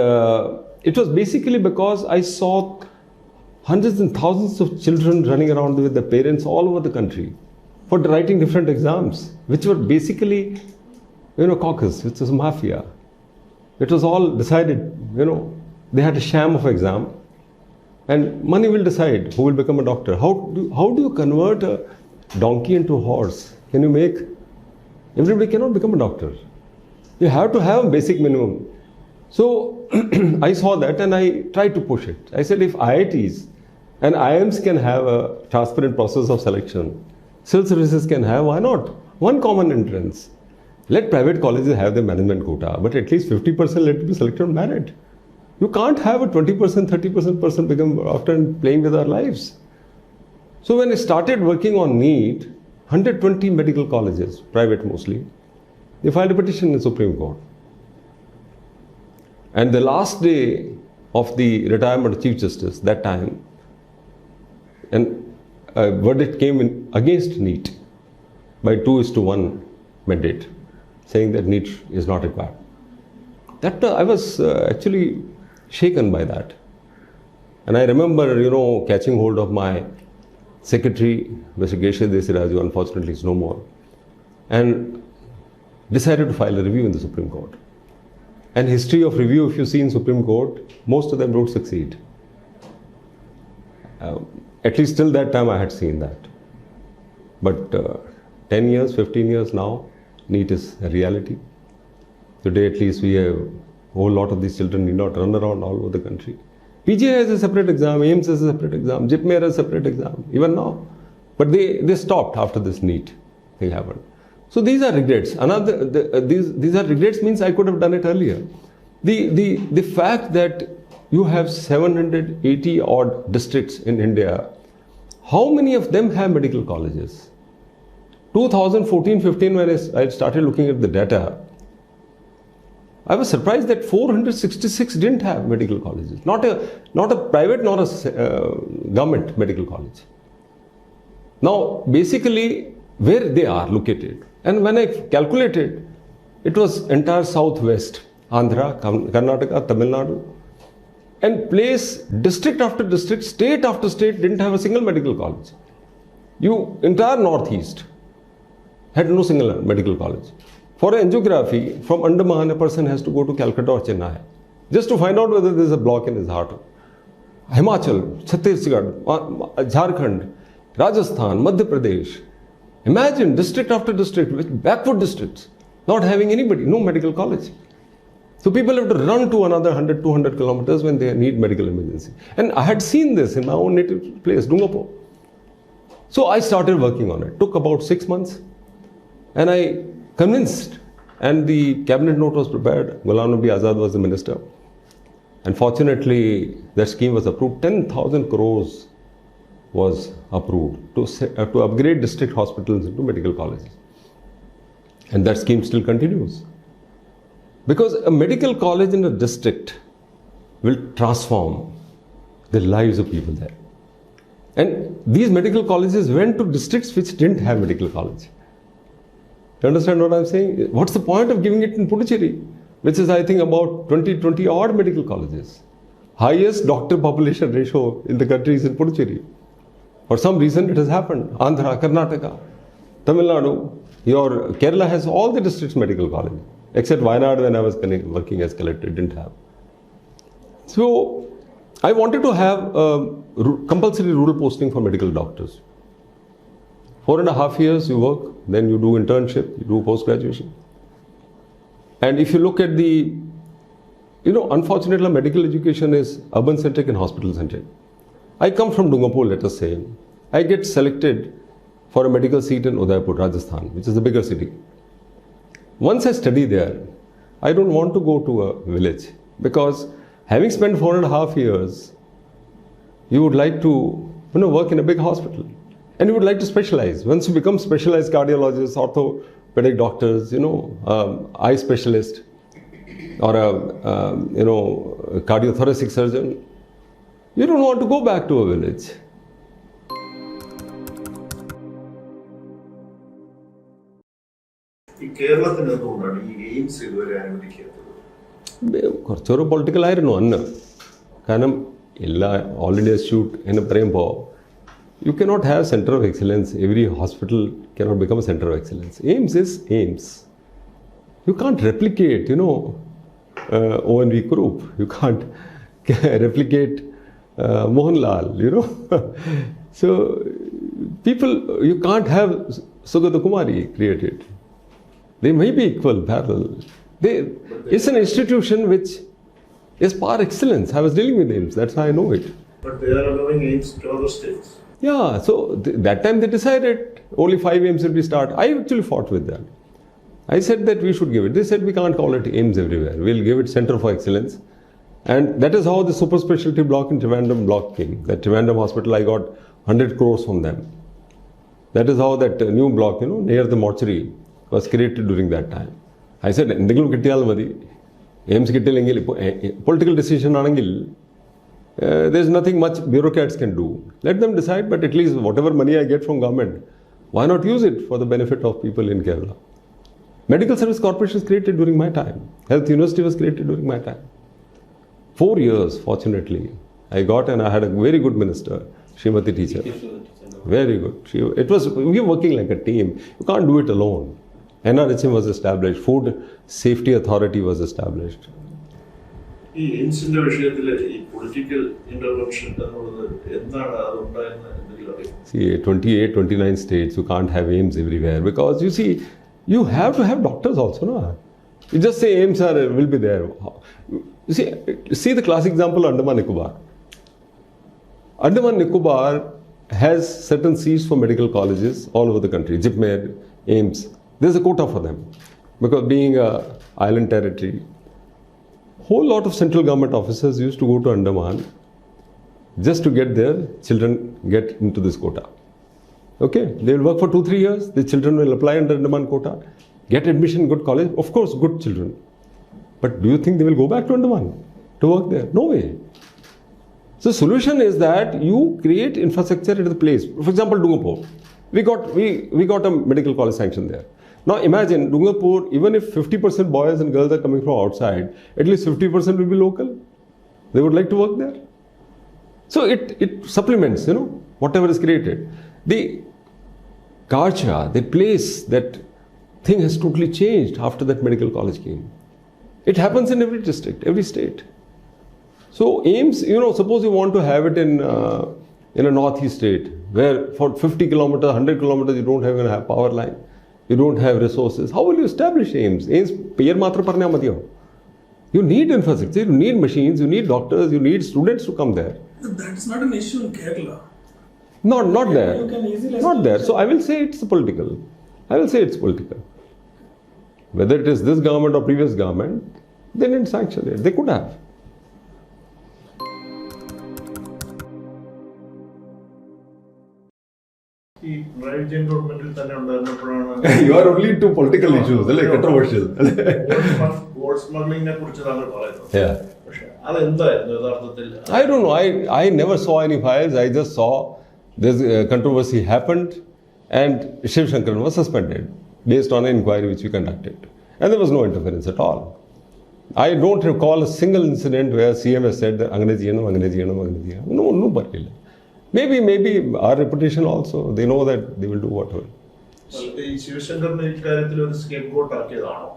it was basically because I saw hundreds and thousands of children running around with their parents all over the country for writing different exams, which were basically, caucus, which was mafia. It was all decided, they had a sham of exam and money will decide who will become a doctor. How do you convert a donkey into a horse? Everybody cannot become a doctor. You have to have a basic minimum. So I saw that and I tried to push it. I said if IITs and IIMs can have a transparent process of selection, civil services can have, why not? One common entrance. Let private colleges have their management quota, but at least 50% let it be selected on merit. You can't have a 20%, 30% person become after playing with our lives. So when I started working on NEET, 120 medical colleges, private mostly, they filed a petition in Supreme Court. And the last day of the retirement of Chief Justice, that time, and a verdict came in against NEET by 2:1 mandate, saying that NEET is not required. That I was actually shaken by that. And I remember, catching hold of my secretary, Mr. Geshe Desiraju, unfortunately is no more, and decided to file a review in the Supreme Court. And history of review, if you see in Supreme Court, most of them don't succeed. At least till that time I had seen that. But 10 years, 15 years now, NEET is a reality. Today at least we have a whole lot of these children need not run around all over the country. PGI has a separate exam, AIMS has a separate exam, JIPMER has a separate exam, even now. But they stopped after this NEET thing happened. So these are regrets. These are regrets means I could have done it earlier. The fact that you have 780 odd districts in India, how many of them have medical colleges? 2014-15 when I started looking at the data, I was surprised that 466 didn't have medical colleges. Not a private nor a government medical college. Now, basically, where they are located. And when I calculated, it was entire southwest, Andhra, Karnataka, Tamil Nadu. And place, district after district, state after state didn't have a single medical college. Entire northeast had no single medical college. For angiography, from Andaman, a person has to go to Calcutta or Chennai just to find out whether there is a block in his heart. Himachal, Chhattisgarh, Jharkhand, Rajasthan, Madhya Pradesh. Imagine district after district, with backward districts, not having anybody, no medical college. So people have to run to another 100, 200 kilometers when they need medical emergency. And I had seen this in my own native place, Dungapo. So I started working on it. Took about 6 months. And I convinced, and the cabinet note was prepared. Ghulam Nabi Azad was the minister. And fortunately, that scheme was approved. 10,000 crores was approved to upgrade district hospitals into medical colleges. And that scheme still continues. Because a medical college in a district will transform the lives of people there. And these medical colleges went to districts which didn't have medical college. You understand what I'm saying? What's the point of giving it in Puducherry, which is, I think, about 20 odd medical colleges? Highest doctor population ratio in the country is in Puducherry. For some reason, it has happened. Andhra, Karnataka, Tamil Nadu, your Kerala has all the districts medical college, except Wayanad when I was working as collector, didn't have. So, I wanted to have compulsory rural posting for medical doctors. 4.5 years you work, then you do internship, you do post-graduation. And if you look at unfortunately medical education is urban-centric and hospital-centric. I come from Dungapo, let us say. I get selected for a medical seat in Udaipur, Rajasthan, which is the bigger city. Once I study there, I don't want to go to a village because having spent 4.5 years, you would like to work in a big hospital. And you would like to specialize. Once you become specialized cardiologists, orthopedic doctors, eye specialist, or a cardiothoracic surgeon, you don't want to go back to a village. ഈ കേരളത്തിന് എന്തുകൊണ്ടാണ് ഈ AIIMS ഇതുവരെ അനുവദിക്കാത്തത്? കുറച്ചൊരു political ആയിരുന്നു അന്ന്. കാരണം all India institute എന്ന് പറയുമ്പോൾ you cannot have center of excellence. Every hospital cannot become a center of excellence. AIMS is AIMS. You can't replicate, ONV group. You can't replicate Mohanlal, So, you can't have Sugata Kumari created. They may be equal, parallel. It's an institution which is par excellence. I was dealing with AIMS, that's how I know it. But they are allowing AIMS to other states. Yeah, so that time they decided only 5 AIMS will be started. I actually fought with them. I said that we should give it. They said we can't call it AIMS everywhere. We'll give it Center for Excellence. And that is how the super specialty block in Trivandrum block came. That Trivandrum hospital, I got 100 crores from them. That is how that new block, near the mortuary was created during that time. I said, AIMS political decision there's nothing much bureaucrats can do. Let them decide, but at least whatever money I get from government, why not use it for the benefit of people in Kerala? Medical Service Corporation was created during my time. Health University was created during my time. 4 years, fortunately, I got, and I had a very good minister, Srimati teacher. Very good. We were working like a team. You can't do it alone. NRHM was established. Food Safety Authority was established. ഈ എയിംസിന്റെ വിഷയത്തിൽ ഈ political intervention എന്നുള്ളത് എന്താണ് അതുണ്ടായെന്ന് എന്തെങ്കിലും അറിയാം? See, 28, 29 states, you can't have AIMS everywhere because you see, You have to have doctors also, no? You just say aims will be there. You see the classic example, Andaman Nicobar. Andaman Nicobar has certain seats for medical colleges all over the country, JIPMED, AIMS. There's a quota for them. Because being an island territory, whole lot of central government officers used to go to Andaman just to get their children get into this quota. Okay, they will work for 2-3 years, the children will apply under Andaman quota, get admission in good college, of course good children. But do you think they will go back to Andaman to work there? No way. So solution is that you create infrastructure at the place. For example, Dungapur. We got a medical college sanction there. Now imagine Dungapur, even if 50% boys and girls are coming from outside, at least 50% will be local. They would like to work there. So it supplements, whatever is created. The Karcha, the place, that thing has totally changed after that medical college came. It happens in every district, every state. So AIMS, suppose you want to have it in a northeast state, where for 50 kilometers, 100 kilometers, you don't even have power line, you don't have resources. How will you establish AIMS? AIMS, payer matra parne madiyo. You need infrastructure, you need machines, you need doctors, you need students to come there. That's not an issue in Kerala. Not there. You can easily Not there. So I will say it's political. Whether it is this government or previous government, they didn't sanction it. They could have. ഈ പിണറായി വിജയൻ ഗവൺമെന്റിൽ തന്നെ ഉണ്ടായിരുന്നപ്പോഴാണ് You are only into political issues, controversial. Gold സ്മഗ്ലിങ്ങിനെ കുറിച്ച് താങ്കൾ പറയുന്നത്. Yeah. പക്ഷെ അതെന്തായിരുന്നു യഥാർത്ഥത്തിൽ? I don't know. I never saw any files. I just saw this controversy happened and Shiv Shankaran was suspended based on an inquiry which we conducted. And there was no interference at all. I don't recall a single incident where CM has said that Angrejiyanam. No, nobody. Maybe our reputation also. They know that they will do whatever. ഈ ശിവശങ്കറിനെ ഇക്കാര്യത്തിൽ ഒരു scapegoat ആക്കിയതാണോ?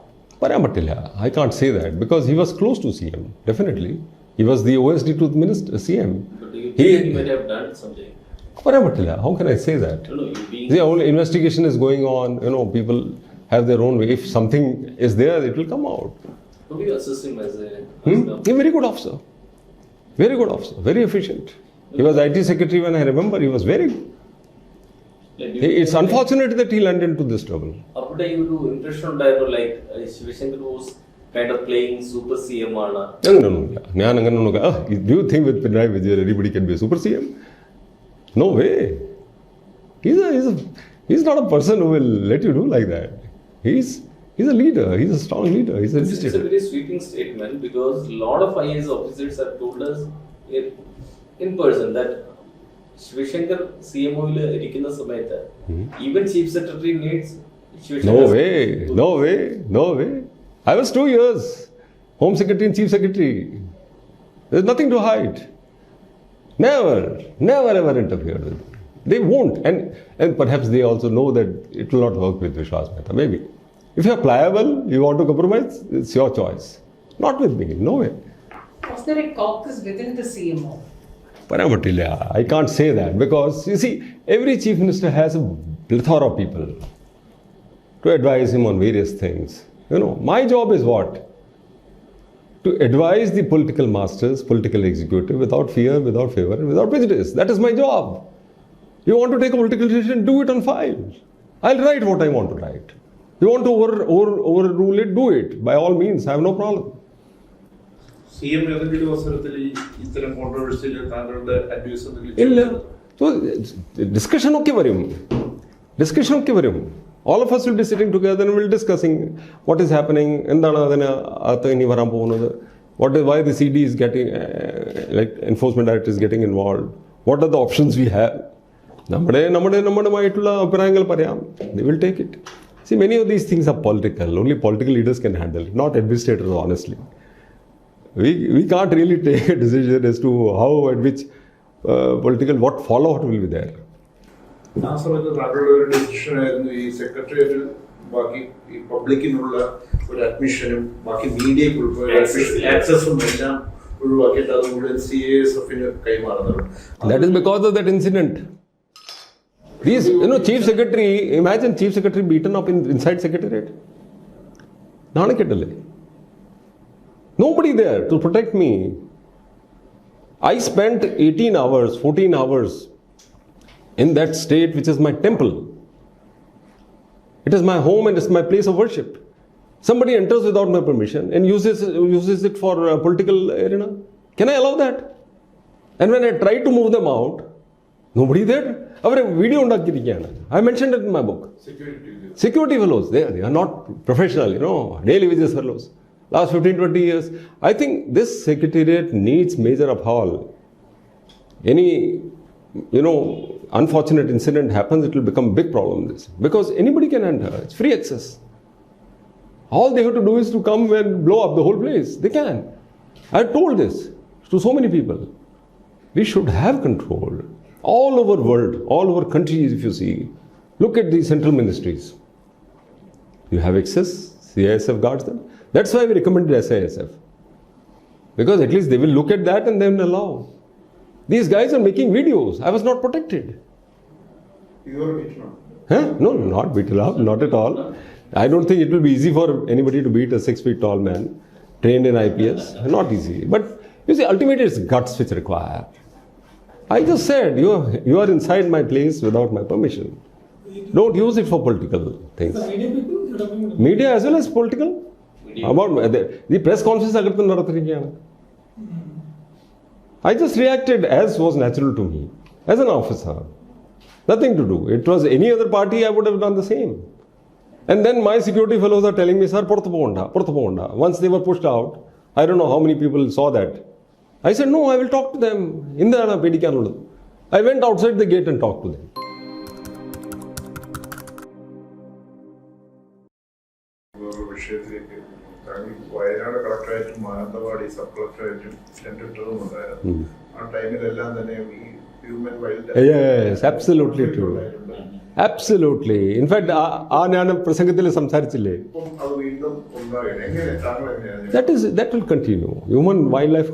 I can't say that because he was close to CM, definitely. He was the OSD to the minister, CM. But do you think he might have done something? How can I say that? No, you being... The whole investigation is going on. People have their own way. If something is there, it will come out. How do you assess him as a... He's a very good officer. Very good officer. Very efficient. He was IT secretary when I remember. He was very good. It's unfortunate that he landed into this trouble. After you do impression like Shivashankar was kind of playing super CM ആണ്. No. Do you think with Pinarayi Vijayan everybody can be a super CM? No way. He's not a person who will let you do like that. He's a leader. He's a strong leader. He's a It's a very sweeping statement because a lot of IAS officers have told us in person that Shivashankar CMO will irikkunna samayathu even chief secretary needs Shivashankar. No way. I was 2 years home secretary and chief secretary. There's nothing to hide. Never ever interfered with. They won't, and perhaps they also know that it will not work with Vishwas Mehta. Maybe if you are pliable, you want to compromise, it's your choice. Not with me. No way. Was there a caucus within the CMO? I can't say that because you see, every chief minister has a plethora of people to advise him on various things. My job is what? To advise the political masters, political executive, without fear, without favor, and without prejudice. That is my job. You want to take a political decision, do it on file. I'll write what I want to write. You want to overrule it, do it. By all means, I have no problem. CM ഏതെങ്കിലും അവസരത്തിൽ ഇത്തരം കോൺട്രവേഴ്സിയിൽ താങ്കളുടെ advice ഇല്ല. So discussion ഒക്കെ വരും. All of us will be sitting together and we'll discussing what is happening, എന്താണ് അതിനകത്ത് ഇനി വരാൻ പോകുന്നത്, why the CD is getting, enforcement director is getting involved, what are the options we have. നമ്മുടെമായിട്ടുള്ള അഭിപ്രായങ്ങൾ പറയാം. They will take it. See, many of these things are political. Only political leaders can handle it, not administrators, honestly. We can't really take a decision as to how and which what fallout will be there. ആ സമയത്ത് താങ്കളുടെ ഒരു decision ആയിരുന്നു ഈ സെക്രട്ടേറിയറ്റിൽ ബാക്കി ഈ പബ്ലിക്കിനുള്ള ഒരു അഡ്മിഷനും ബാക്കി മീഡിയയ്ക്ക് ആക്സസും എല്ലാം ഒഴിവാക്കിയിട്ട് അത് മുഴുവൻ CASF കൈമാറുന്നത്. That is because of that incident. These, chief secretary, imagine chief secretary beaten up inside secretariat. Nobody there to protect me. I spent 18 hours, 14 hours in that state which is my temple. It is my home and it's my place of worship. Somebody enters without my permission and uses it for a political arena. Can I allow that? And when I try to move them out, nobody there. I mentioned it in my book. Security fellows, they are not professional, daily wages fellows. Last 15-20 years. I think this secretariat needs major uphaul. Any, unfortunate incident happens, it will become a big problem. Because anybody can enter. It's free access. All they have to do is to come and blow up the whole place. They can. I told this to so many people. We should have control. All over world, all over countries, if you see, look at the central ministries. You have access, CISF guards them. That's why we recommended SISF. Because at least they will look at that and then allow. These guys are making videos. I was not protected. You are beaten up? Huh? No, not beaten up, not at all. I don't think it will be easy for anybody to beat a 6 feet tall man trained in IPS. Not easy. But you see, ultimately it's guts which require. I just said, you are inside my place without my permission. Don't use it for political things. The media people, you're talking about Media as well as political? About the press conference I just reacted as was natural to me, as an officer. Nothing to do. It was any other party, I would have done the same. And then my security fellows are telling me, sir, porthu ponda. Once they were pushed out, I don't know how many people saw that. I said, no, I will talk to them. I went outside the gate and talked to them. Wayanad കളക്ടറേറ്റും Mananthavady sub കളക്ടറേറ്റും ടെൻഡിട്ടതുമുണ്ടായിരുന്നു. ആ ടൈമിലെല്ലാം തന്നെ ഈ human wild Yes, absolutely true. Absolutely. In fact, ഞാൻ പ്രസംഗത്തിൽ സംസാരിച്ചില്ലേ? അത് വീണ്ടും ഉണ്ടാകും. എങ്ങനെ താങ്കൾ എങ്ങനെയാണ്? That will continue. Human wildlife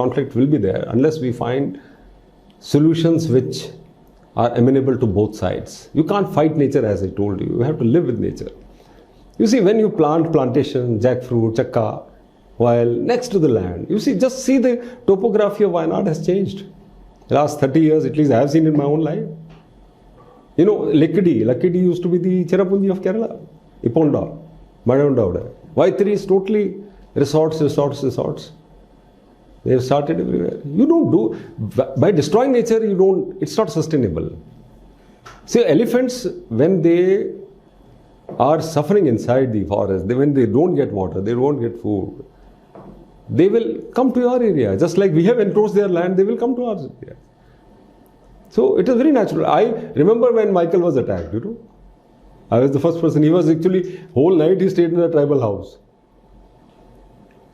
conflict will be there unless we find solutions which are amenable to both sides. You can't fight nature, as I told you. You have to live with nature. You see, when you plant plantation, jackfruit, chakka, while next to the land, you see, just see the topography of Wayanad has changed. The last 30 years, at least I have seen in my own life. Lakidi used to be the Cherrapunji of Kerala. Iponda, Madavanda. Y3 is totally resorts. They have started everywhere. You don't do, by destroying nature, it's not sustainable. See, elephants, when they are suffering inside the forest, when they don't get water, they don't get food, they will come to your area. Just like we have encroached their land, they will come to our area. So it is very natural. I remember when Michael was attacked, I was the first person. He was actually, whole night he stayed in a tribal house.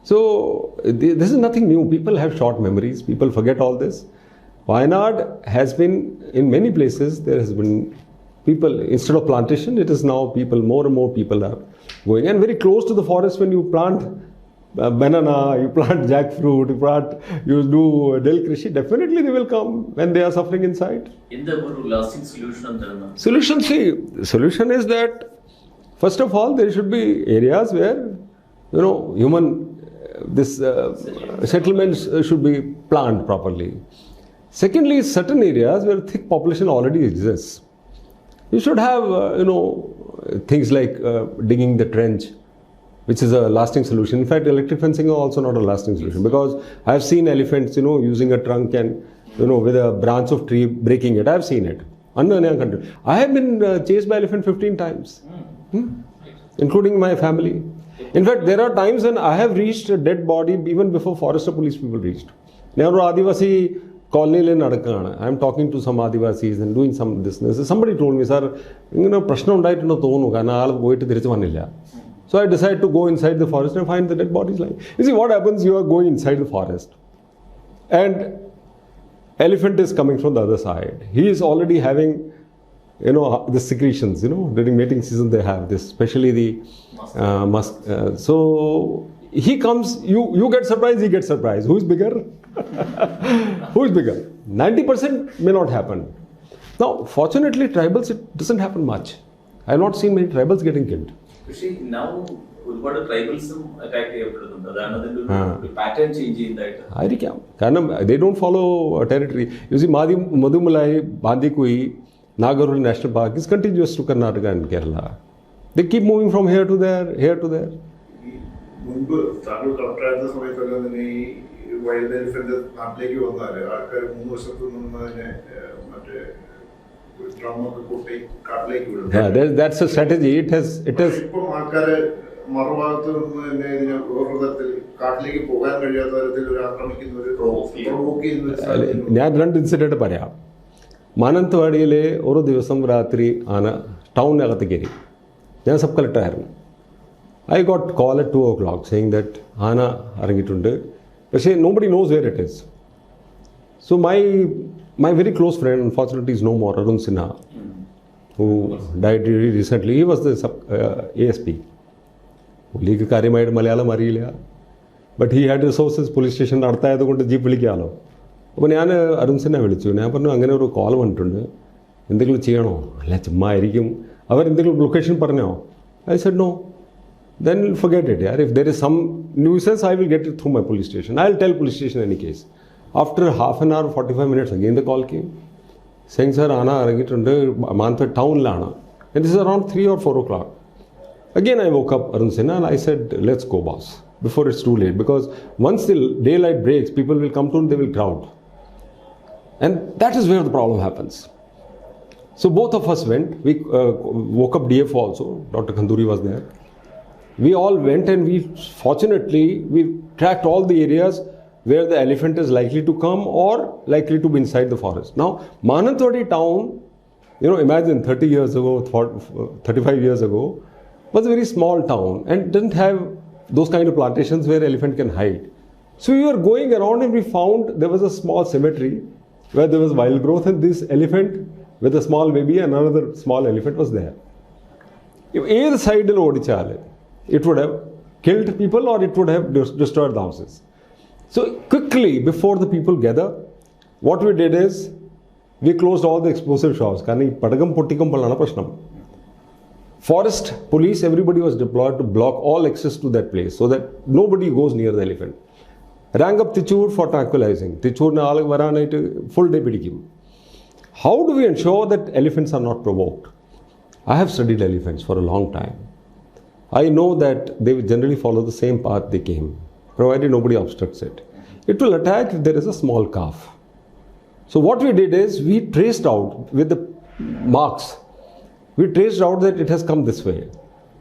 So this is nothing new. People have short memories. People forget all this. Wayanad has been, in many places, there has been people, instead of plantation, it is now people, more and more people are going. And very close to the forest, when you plant banana, you plant jackfruit, you do del krishi, definitely they will come when they are suffering inside. In the lasting solution, solution is that, first of all, there should be areas where, settlements should be planned properly. Secondly, certain areas where thick population already exists. You should have, things like digging the trench, which is a lasting solution. In fact, electric fencing is also not a lasting solution, because I have seen elephants, using a trunk and, with a branch of tree breaking it. I have seen it. I have been chased by elephant 15 times, including my family. In fact, there are times when I have reached a dead body even before forester police people reached. Now, Adivasi colony I am talking to some Adivasis and doing some business. Somebody told me, sir, so I decided to go inside the forest and find the dead bodies lying. You see what happens, you are going inside the forest and elephant is coming from the other side. He is already having, the secretions, during mating season they have this, especially the musk. So he comes, you get surprised, he gets surprised. Who is bigger? Who is bigger? 90% may not happen. Now, fortunately, tribals, it doesn't happen much. I have not seen many tribals getting killed. പക്ഷേ now ഒരുപാട് ട്രൈബൽസും attack ചെയ്യപ്പെടുന്നുണ്ട്. അതാണ് അതിന്റെ ഒരു pattern change ചെയ്യുന്നതായിട്ട്. ആയിരിക്കാം. കാരണം they don't follow territory. You see, Madumalai, Bandikui, Nagarhul National Park is contiguous to Karnataka and Kerala. They keep moving from here to there, here to there. മുൻപ് താങ്കൾ കളക്ടറായിരുന്ന സമയത്തൊക്കെ തന്നെ ഈ വൈൽഡ് ലൈഫിന്റെ നാട്ടിലേക്ക് വന്നാൽ ആൾക്കാർ 3 വർഷത്തു നിന്ന് തന്നെ മറ്റേ ഡ്രമ്മൊക്കെ കൂട്ടി കാട്ടിലേക്ക് വിടും. Yeah, that's a strategy. It has. ഇപ്പം ആൾക്കാര് മറുഭാഗത്ത് നിന്ന് തന്നെ ഇതിനെ വേറൊരു തരത്തിൽ കാട്ടിലേക്ക് പോകാൻ കഴിയാത്ത തരത്തിൽ ഒരു ആക്രമിക്കുന്ന ഒരു പ്രൊവോക്ക് ചെയ്യുന്ന ഒരു സാഹചര്യം. ഞാൻ 2 ഇൻസിഡൻറ്റ് പറയാം. മാനന്തവാടിയിലെ ഒരു ദിവസം രാത്രി ആന ടൗണിനകത്ത് കയറി. ഞാൻ sub കളക്ടറായിരുന്നു. I got call at 2 o'clock saying that ആന ഇറങ്ങിയിട്ടുണ്ട്. പക്ഷേ nobody knows where it is. So my very close friend, unfortunately, is no more, Arun Sinha, who died really recently. He was the ASP. പുള്ളിക്ക് കാര്യമായിട്ട് മലയാളം അറിയില്ല. But he had resources. Police station അടുത്തായത് കൊണ്ട് jeep വിളിക്കാമല്ലോ. അപ്പോൾ ഞാൻ അരുൺ സിൻഹയെ വിളിച്ചു. ഞാൻ പറഞ്ഞു അങ്ങനെ ഒരു കോൾ വന്നിട്ടുണ്ട്, എന്തെങ്കിലും ചെയ്യണോ? അല്ല ചുമ്മാ ആയിരിക്കും. അവരെന്തെങ്കിലും ലൊക്കേഷൻ പറഞ്ഞോ? I said no. Then forget it. Yeah. If there is some nuisance, I will get it through my police station. I will tell police station in any case. After half an hour, 45 minutes, again the call came saying, sir, Ana Arangittundu Manthad town lana. And this is around 3 or 4 o'clock. Again I woke up Arun Sinha and I said, let's go, boss, before it's too late. Because once the daylight breaks, people will come to and they will crowd. And that is where the problem happens. So both of us went. We woke up DF also. Dr. Khanduri was there. We all went and fortunately, we tracked all the areas where the elephant is likely to come or likely to be inside the forest. Now, Manantwadi town, imagine 30 years ago, 35 years ago, was a very small town and didn't have those kind of plantations where elephant can hide. So we were going around and we found there was a small cemetery where there was wild growth and this elephant with a small baby and another small elephant was there. If either side it would have killed people or it would have destroyed the houses. So quickly, before the people gather, what we did is, we closed all the explosive shops. Forest, police, everybody was deployed to block all access to that place so that nobody goes near the elephant. Rang up Tichur for tranquilizing. Tichur na alag varanayittu full day pidikum. How do we ensure that elephants are not provoked? I have studied elephants for a long time. I know that they will generally follow the same path they came, provided nobody obstructs it. It will attack if there is a small calf. So what we did is, we traced out with the marks, we traced out that it has come this way.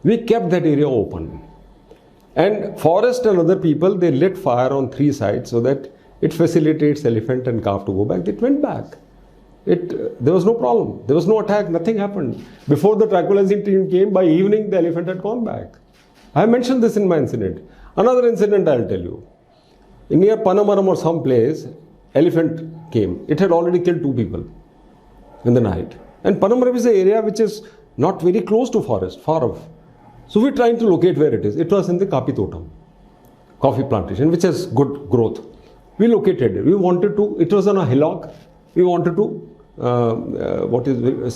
We kept that area open. And forest and other people, they lit fire on 3 sides so that it facilitates elephant and calf to go back. It went back. There was no problem. There was no attack. Nothing happened. Before the tranquilizing team came, by evening the elephant had gone back. I mentioned this in my incident. Another incident I'll tell you. Near Panamaram or some place, elephant came. It had already killed 2 people in the night. And Panamaram is an area which is not very close to forest, far off. So we're trying to locate where it is. It was in the Kapi Totam, coffee plantation, which has good growth. We located it. We wanted to, it was on a hillock. We wanted to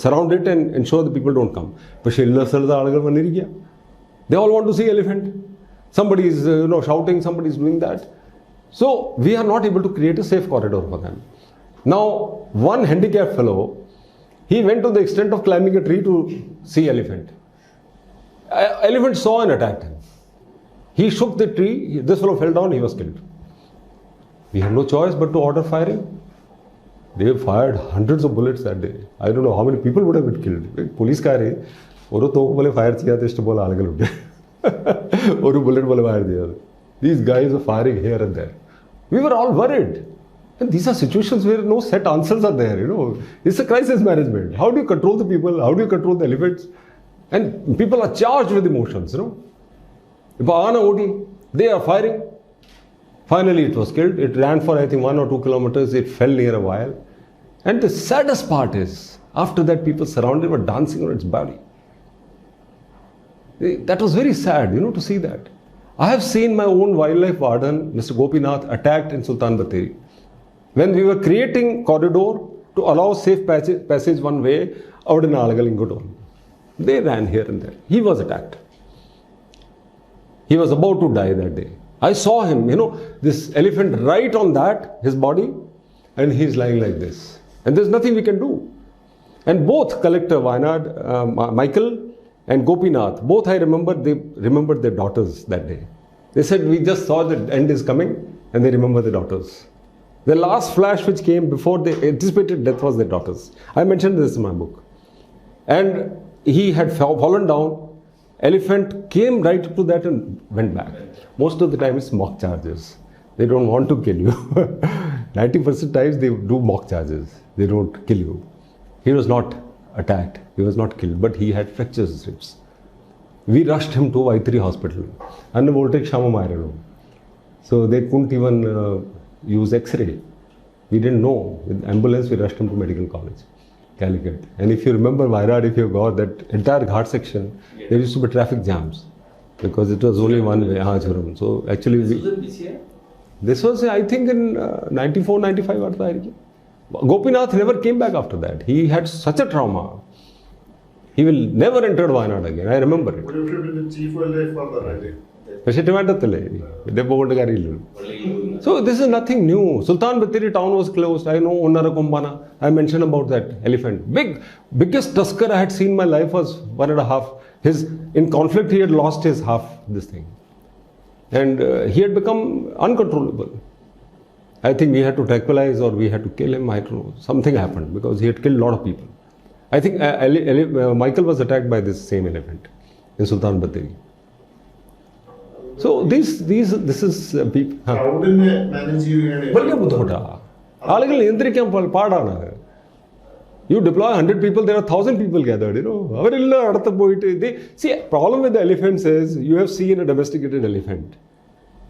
surround it and ensure the people don't come. But they all want to see elephant. Somebody is shouting, somebody is doing that. So we are not able to create a safe corridor for them. Now, one handicapped fellow, he went to the extent of climbing a tree to see elephant. Elephant saw and attacked him. He shook the tree. This fellow fell down. He was killed. We had no choice but to order firing. They fired hundreds of bullets that day. I don't know how many people would have been killed. Police car hai, oru toku bole fire kiya tha, ishte bola alagal unde. Oru bullet bole fire diya. These guys are firing here and there. We were all worried. And these are situations where no set answers are there. It's a crisis management. How do you control the people? How do you control the elephants? And people are charged with emotions. If Aana Odi, they are firing. Finally, it was killed. It ran for, I think, 1 or 2 kilometers. It fell near a while. And the saddest part is, after that, people surrounded were dancing on its body. That was very sad, to see that. I have seen my own wildlife warden, Mr. Gopinath, attacked in Sultan Batheri. When we were creating corridor, to allow safe passage one way, they ran here and there. He was attacked. He was about to die that day. I saw him, this elephant right on that, his body, and he's lying like this. And there's nothing we can do. And both Collector Wayanad, Michael and Gopinath, both they remembered their daughters that day. They said, we just saw the end is coming, and they remember the daughters. The last flash which came before they anticipated death was their daughters. I mentioned this in my book. And he had fallen down. Elephant came right to that and went back. Most of the time it's mock charges. They don't want to kill you. 90% times they do mock charges. They don't kill you. He was not attacked. He was not killed, but he had fractures of ribs. We rushed him to Vaitri hospital. So they couldn't even use X-ray. We didn't know. With ambulance, we rushed him to medical college, Calicut. And if you remember Wayanad, if you got that entire Ghat section, there used to be traffic jams because it was only one way. So actually, this was, I think, in 94, 95. Gopinath never came back after that. He had such a trauma. He will never enter Wayanad again. I remember it. Would you have been the chief wildlife father, I think? So this is nothing new. Sultan Batteri town was closed. I know Onnara Kumbana. I mentioned about that elephant. Biggest tusker I had seen in my life was 1.5. In conflict he had lost his half this thing. And he had become uncontrollable. I think we had to tranquilize or we had to kill him. I don't know. Something happened because he had killed a lot of people. I think Michael was attacked by this same elephant in Sultan Batteri. So this is people. How did they manage you? You deploy 100 people, there are 1,000 people gathered, See, problem with the elephants is, you have seen a domesticated elephant.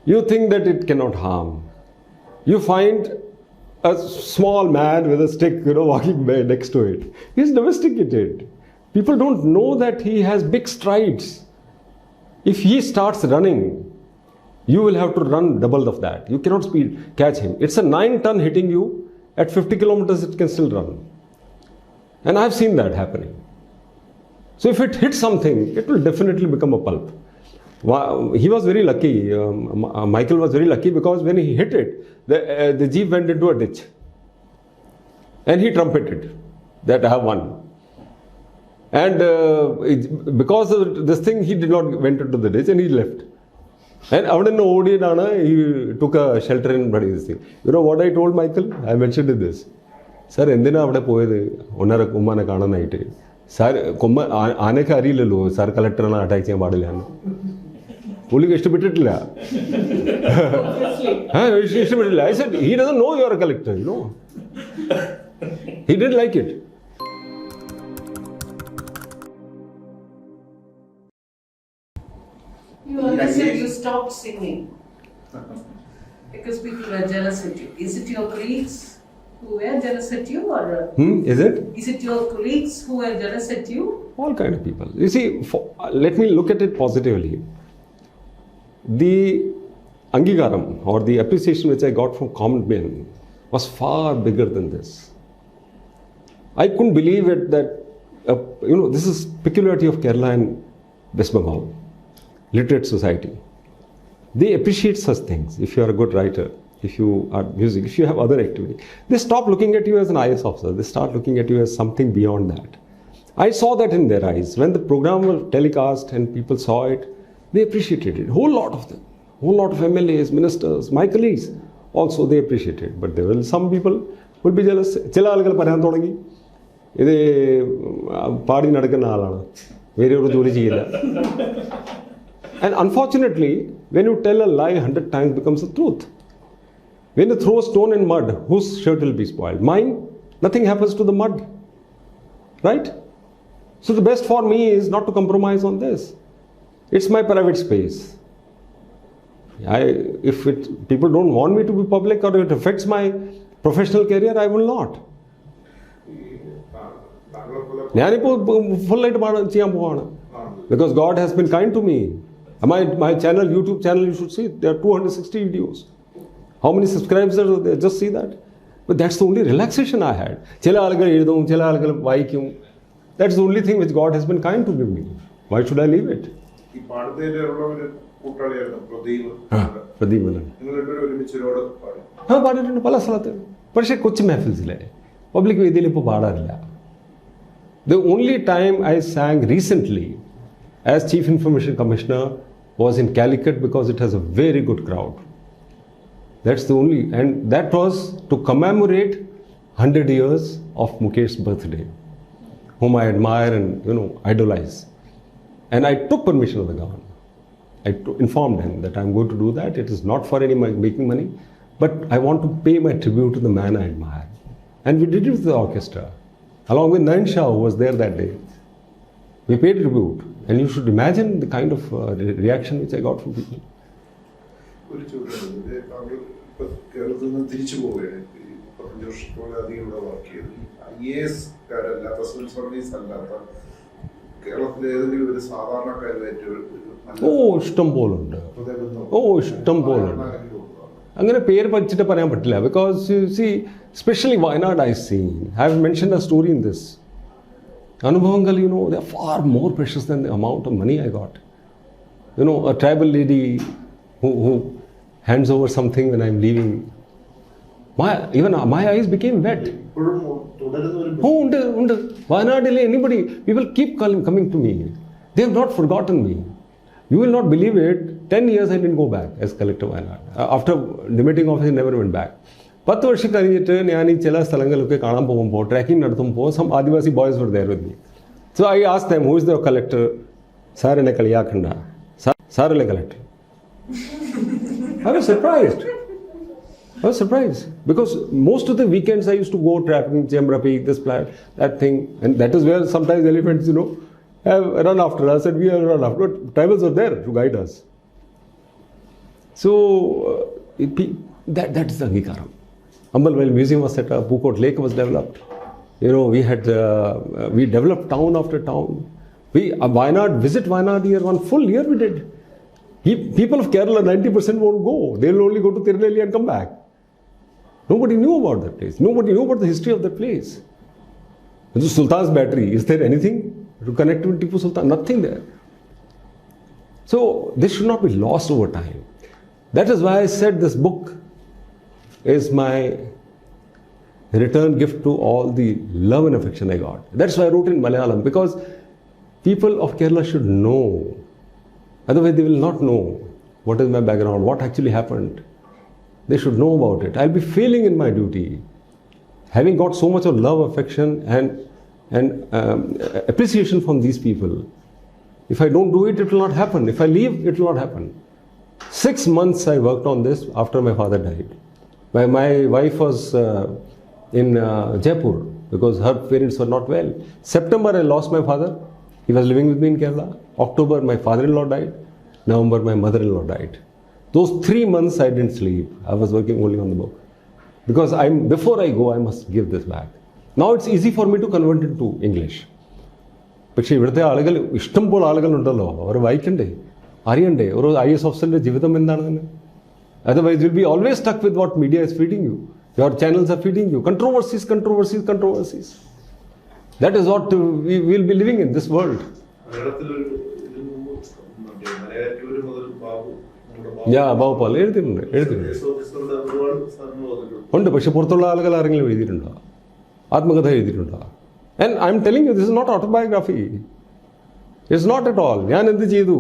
You think that it cannot harm. You find a small man with a stick, walking next to it. He's domesticated. People don't know that he has big strides. If he starts running, you will have to run double of that. You cannot catch him. It's a 9-ton hitting you. At 50 kilometers, it can still run. And I've seen that happening. So if it hits something, it will definitely become a pulp. He was very lucky. Michael was very lucky because when he hit it, the jeep went into a ditch. And he trumpeted that I have won. And because of this thing, he did not went into the ditch and he left. And he took a shelter in this thing. You know what I told Michael? I mentioned this. Sir, endina avade poyede onnara kummane kaananayitte. Sir, kumma aanekku ariyillalo. Sir, collector ana attack cheyan paadilla ennu. Pulike ishtapettilla. Ishtapettilla. I said he doesn't know you are a collector, He didn't like it. You always said you stopped singing because people were jealous at you. Is it your colleagues who were jealous at you, or Is it? Is it your colleagues who were jealous at you? All kind of people. You see, let me look at it positively. The Angigaram or the appreciation which I got from common men was far bigger than this. I couldn't believe it that, this is peculiarity of Kerala and West Bengal, literate society. They appreciate such things. If you are a good writer, if you are music, if you have other activity, they stop looking at you as an IAS officer. They start looking at you as something beyond that. I saw that in their eyes. When the program was telecast and people saw it, they appreciated it. Whole lot of them. Whole lot of MLAs, ministers, my colleagues, also they appreciated it. But there will some people will be jealous. Chila algal parayan thodangi. Ide paadi nadakkunna aalana. Vere oru joli cheyilla. And unfortunately, when you tell a lie 100 times, becomes a truth. When you throw a stone in mud, whose shirt will be spoiled? Mine. Nothing happens to the mud. Right? So the best for me is not to compromise on this. It's my private space. If people don't want me to be public or it affects my professional career, I will not. Because God has been kind to me. My channel, YouTube channel, you should see, there are 260 videos. How many subscribers are there? Just see that. But that's the only relaxation I had. ചില ആളുകൾ എഴുതും, ചില ആളുകൾ വായിക്കും. That's the only thing which God has been kind to give me. Why should I leave it? ഈ പാടത്തേലുള്ള ഒരു കൂട്ടാളിയായിരുന്നു പ്രദീപ്. പ്രദീപ് നിങ്ങൾ രണ്ടുപേരും ഒരുമിച്ച് ഒരുപാട് പാടി. പാടിയിട്ടുണ്ട് പല സ്ഥലത്ത്. പക്ഷേ കൊച്ചു മെഹഫിൽസിലെ പബ്ലിക് വേദിയിൽ ഇപ്പോൾ പാടാറില്ല. The only time I sang recently as Chief Information Commissioner was in Calicut because it has a very good crowd. That's the only, and that was to commemorate 100 years of Mukesh's birthday, whom I admire and idolize. And I took permission of the governor. I informed him that I'm going to do that. It is not for any making money, but I want to pay my tribute to the man I admire. And we did it with the orchestra, along with Nayan Shah, who was there that day. We paid tribute, and you should imagine the kind of reaction which I got from people. ഒരു ചോദ്യമുണ്ട്. താങ്കൾ ഇപ്പൊ കേരളത്തിൽ നിന്ന് തിരിച്ചു പോവുകയാണ്. 15 വർഷത്തോളം അധികം ഇവിടെ വർക്ക് ചെയ്തു. IAS കാരല്ലാത്ത സിവിൽ സർവീസ് അല്ലാത്ത കേരളത്തിലെ ഏതെങ്കിലും ഒരു സാധാരണക്കാരുമായിട്ട് ഇഷ്ടം പോലുണ്ട്. ഇഷ്ടം പോലുണ്ട്. അങ്ങനെ പേര് പഠിച്ചിട്ട് പറയാൻ പറ്റില്ല. Because C specially Wayanad I seen. I have mentioned A story in this. അനുഭവങ്ങൾ, they are far more precious than the amount of money I got. A tribal lady who hands over something when I'm leaving. Even my eyes became wet. ഉണ്ട്. Wayanadile, anybody, people keep coming to me. They have not forgotten me. You will not believe it. 10 years I didn't go back as collector Wayanad. After demitting office, I never went back. 10 വർഷം കഴിഞ്ഞിട്ട് ഞാൻ ഈ ചില സ്ഥലങ്ങളിലൊക്കെ കാണാൻ പോകുമ്പോൾ tracking നടത്തുമ്പോൾ some Adivasi boys were there with me. So I asked them, who is the collector? Sir, എന്നെ കളിയാക്കണ്ട. Sir അല്ലേ collector? I was surprised. Because most of the weekends I used to go tracking, Chembra Peak, this plant, that thing, and that is where sometimes elephants, have run after us, and we have run after. Tribals were there to guide us. So that is the Angikaram. Ambalwell Museum was set up, Pukot Lake was developed. We developed town after town. Visit Wayanad year, one full year we did. People of Kerala, 90% won't go. They will only go to Tirunelli and come back. Nobody knew about that place. Nobody knew about the history of that place. The Sultan's battery, is there anything to connect with Tipu Sultan? Nothing there. So this should not be lost over time. That is why I said this book is my return gift to all the love and affection I got. That's why I wrote in Malayalam, because people of Kerala should know. Otherwise they will not know what is my background, what actually happened. They should know about it. I'll be failing in my duty. Having got so much of love, affection and appreciation from these people. If I don't do it, it will not happen. If I leave, it will not happen. 6 months I worked on this after my father died. My wife was in Jaipur because her parents were not well. September I lost my father. He was living with me in Kerala. October my father-in-law died. November my mother-in-law died. Those 3 months I didn't sleep. I was working only on the book. Because before I go, I must give this back. Now it's easy for me to convert it to English. പക്ഷേ ഇവിടുത്തെ ആളുകൾ ഇഷ്ടംപോലെ ആളുകളുണ്ടല്ലോ, അവർ വായിക്കണ്ടേ, അറിയണ്ടേ ഒരു IAS ഓഫീസറിൻ്റെ ജീവിതം എന്താണെന്ന്. Otherwise you will be always stuck with what media is feeding you. Your channels are feeding you. Controversies. That is what we will be living in this world. ബാബുപാൽ എഴുതിയിട്ടുണ്ട്. പക്ഷെ പുറത്തുള്ള ആളുകൾ ആരെങ്കിലും എഴുതിയിട്ടുണ്ടോ, ആത്മകഥ എഴുതിയിട്ടുണ്ടോ? And I'm telling you, this is not autobiography. It's not at all. ഞാൻ എന്ത് ചെയ്തു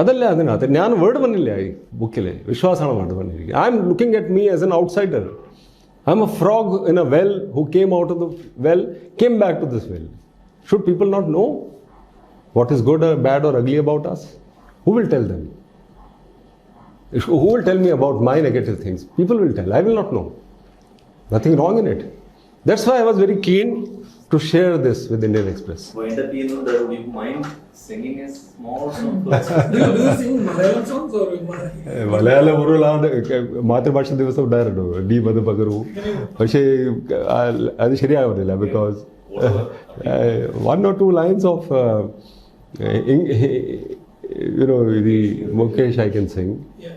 അതല്ല അതിനകത്ത്. ഞാൻ വേർഡ് പറഞ്ഞില്ല ഈ ബുക്കിൽ, വിശ്വാസമാണ് വേർഡ് പറഞ്ഞിരിക്കുന്നത്. I am looking at me as an outsider. I am a frog in a well who came out of the well, came back to this well. Should people not know what is good or bad or ugly about us? Who will tell them? Who will tell me about my negative things? People will tell. I will not know. Nothing wrong in it. That's why I was very keen to share this with Indian Express. Wind up, would you mind singing a small song? Do you sing Malayalam songs or Marathi? Malayalam ഒരുപാട് മാതൃഭാഷ ദിവസം ഉണ്ടായിരുന്നു, D മധു പകരു. പക്ഷേ അത് ശരിയാവുന്നില്ല. Because 1 or 2 lines of the Mukesh I can sing. Yeah.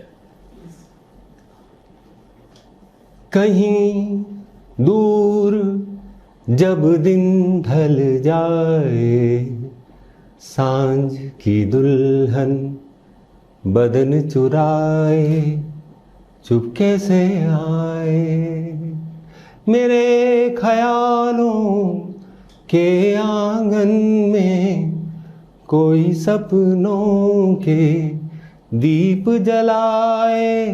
कहीं दूर जब दिन ढल जाए, सांझ की दुल्हन बदन चुराए चुपके से आए। मेरे ख्यालों के आंगन में कोई सपनों के दीप जलाए,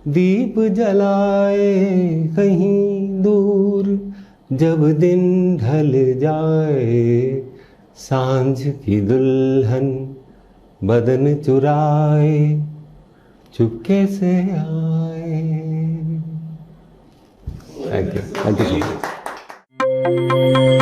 दीप जलाए। कहीं दूर जब दिन ढल जाए, सांझ की दुल्हन बदन चुराए चुपके से आए। Thank you so much.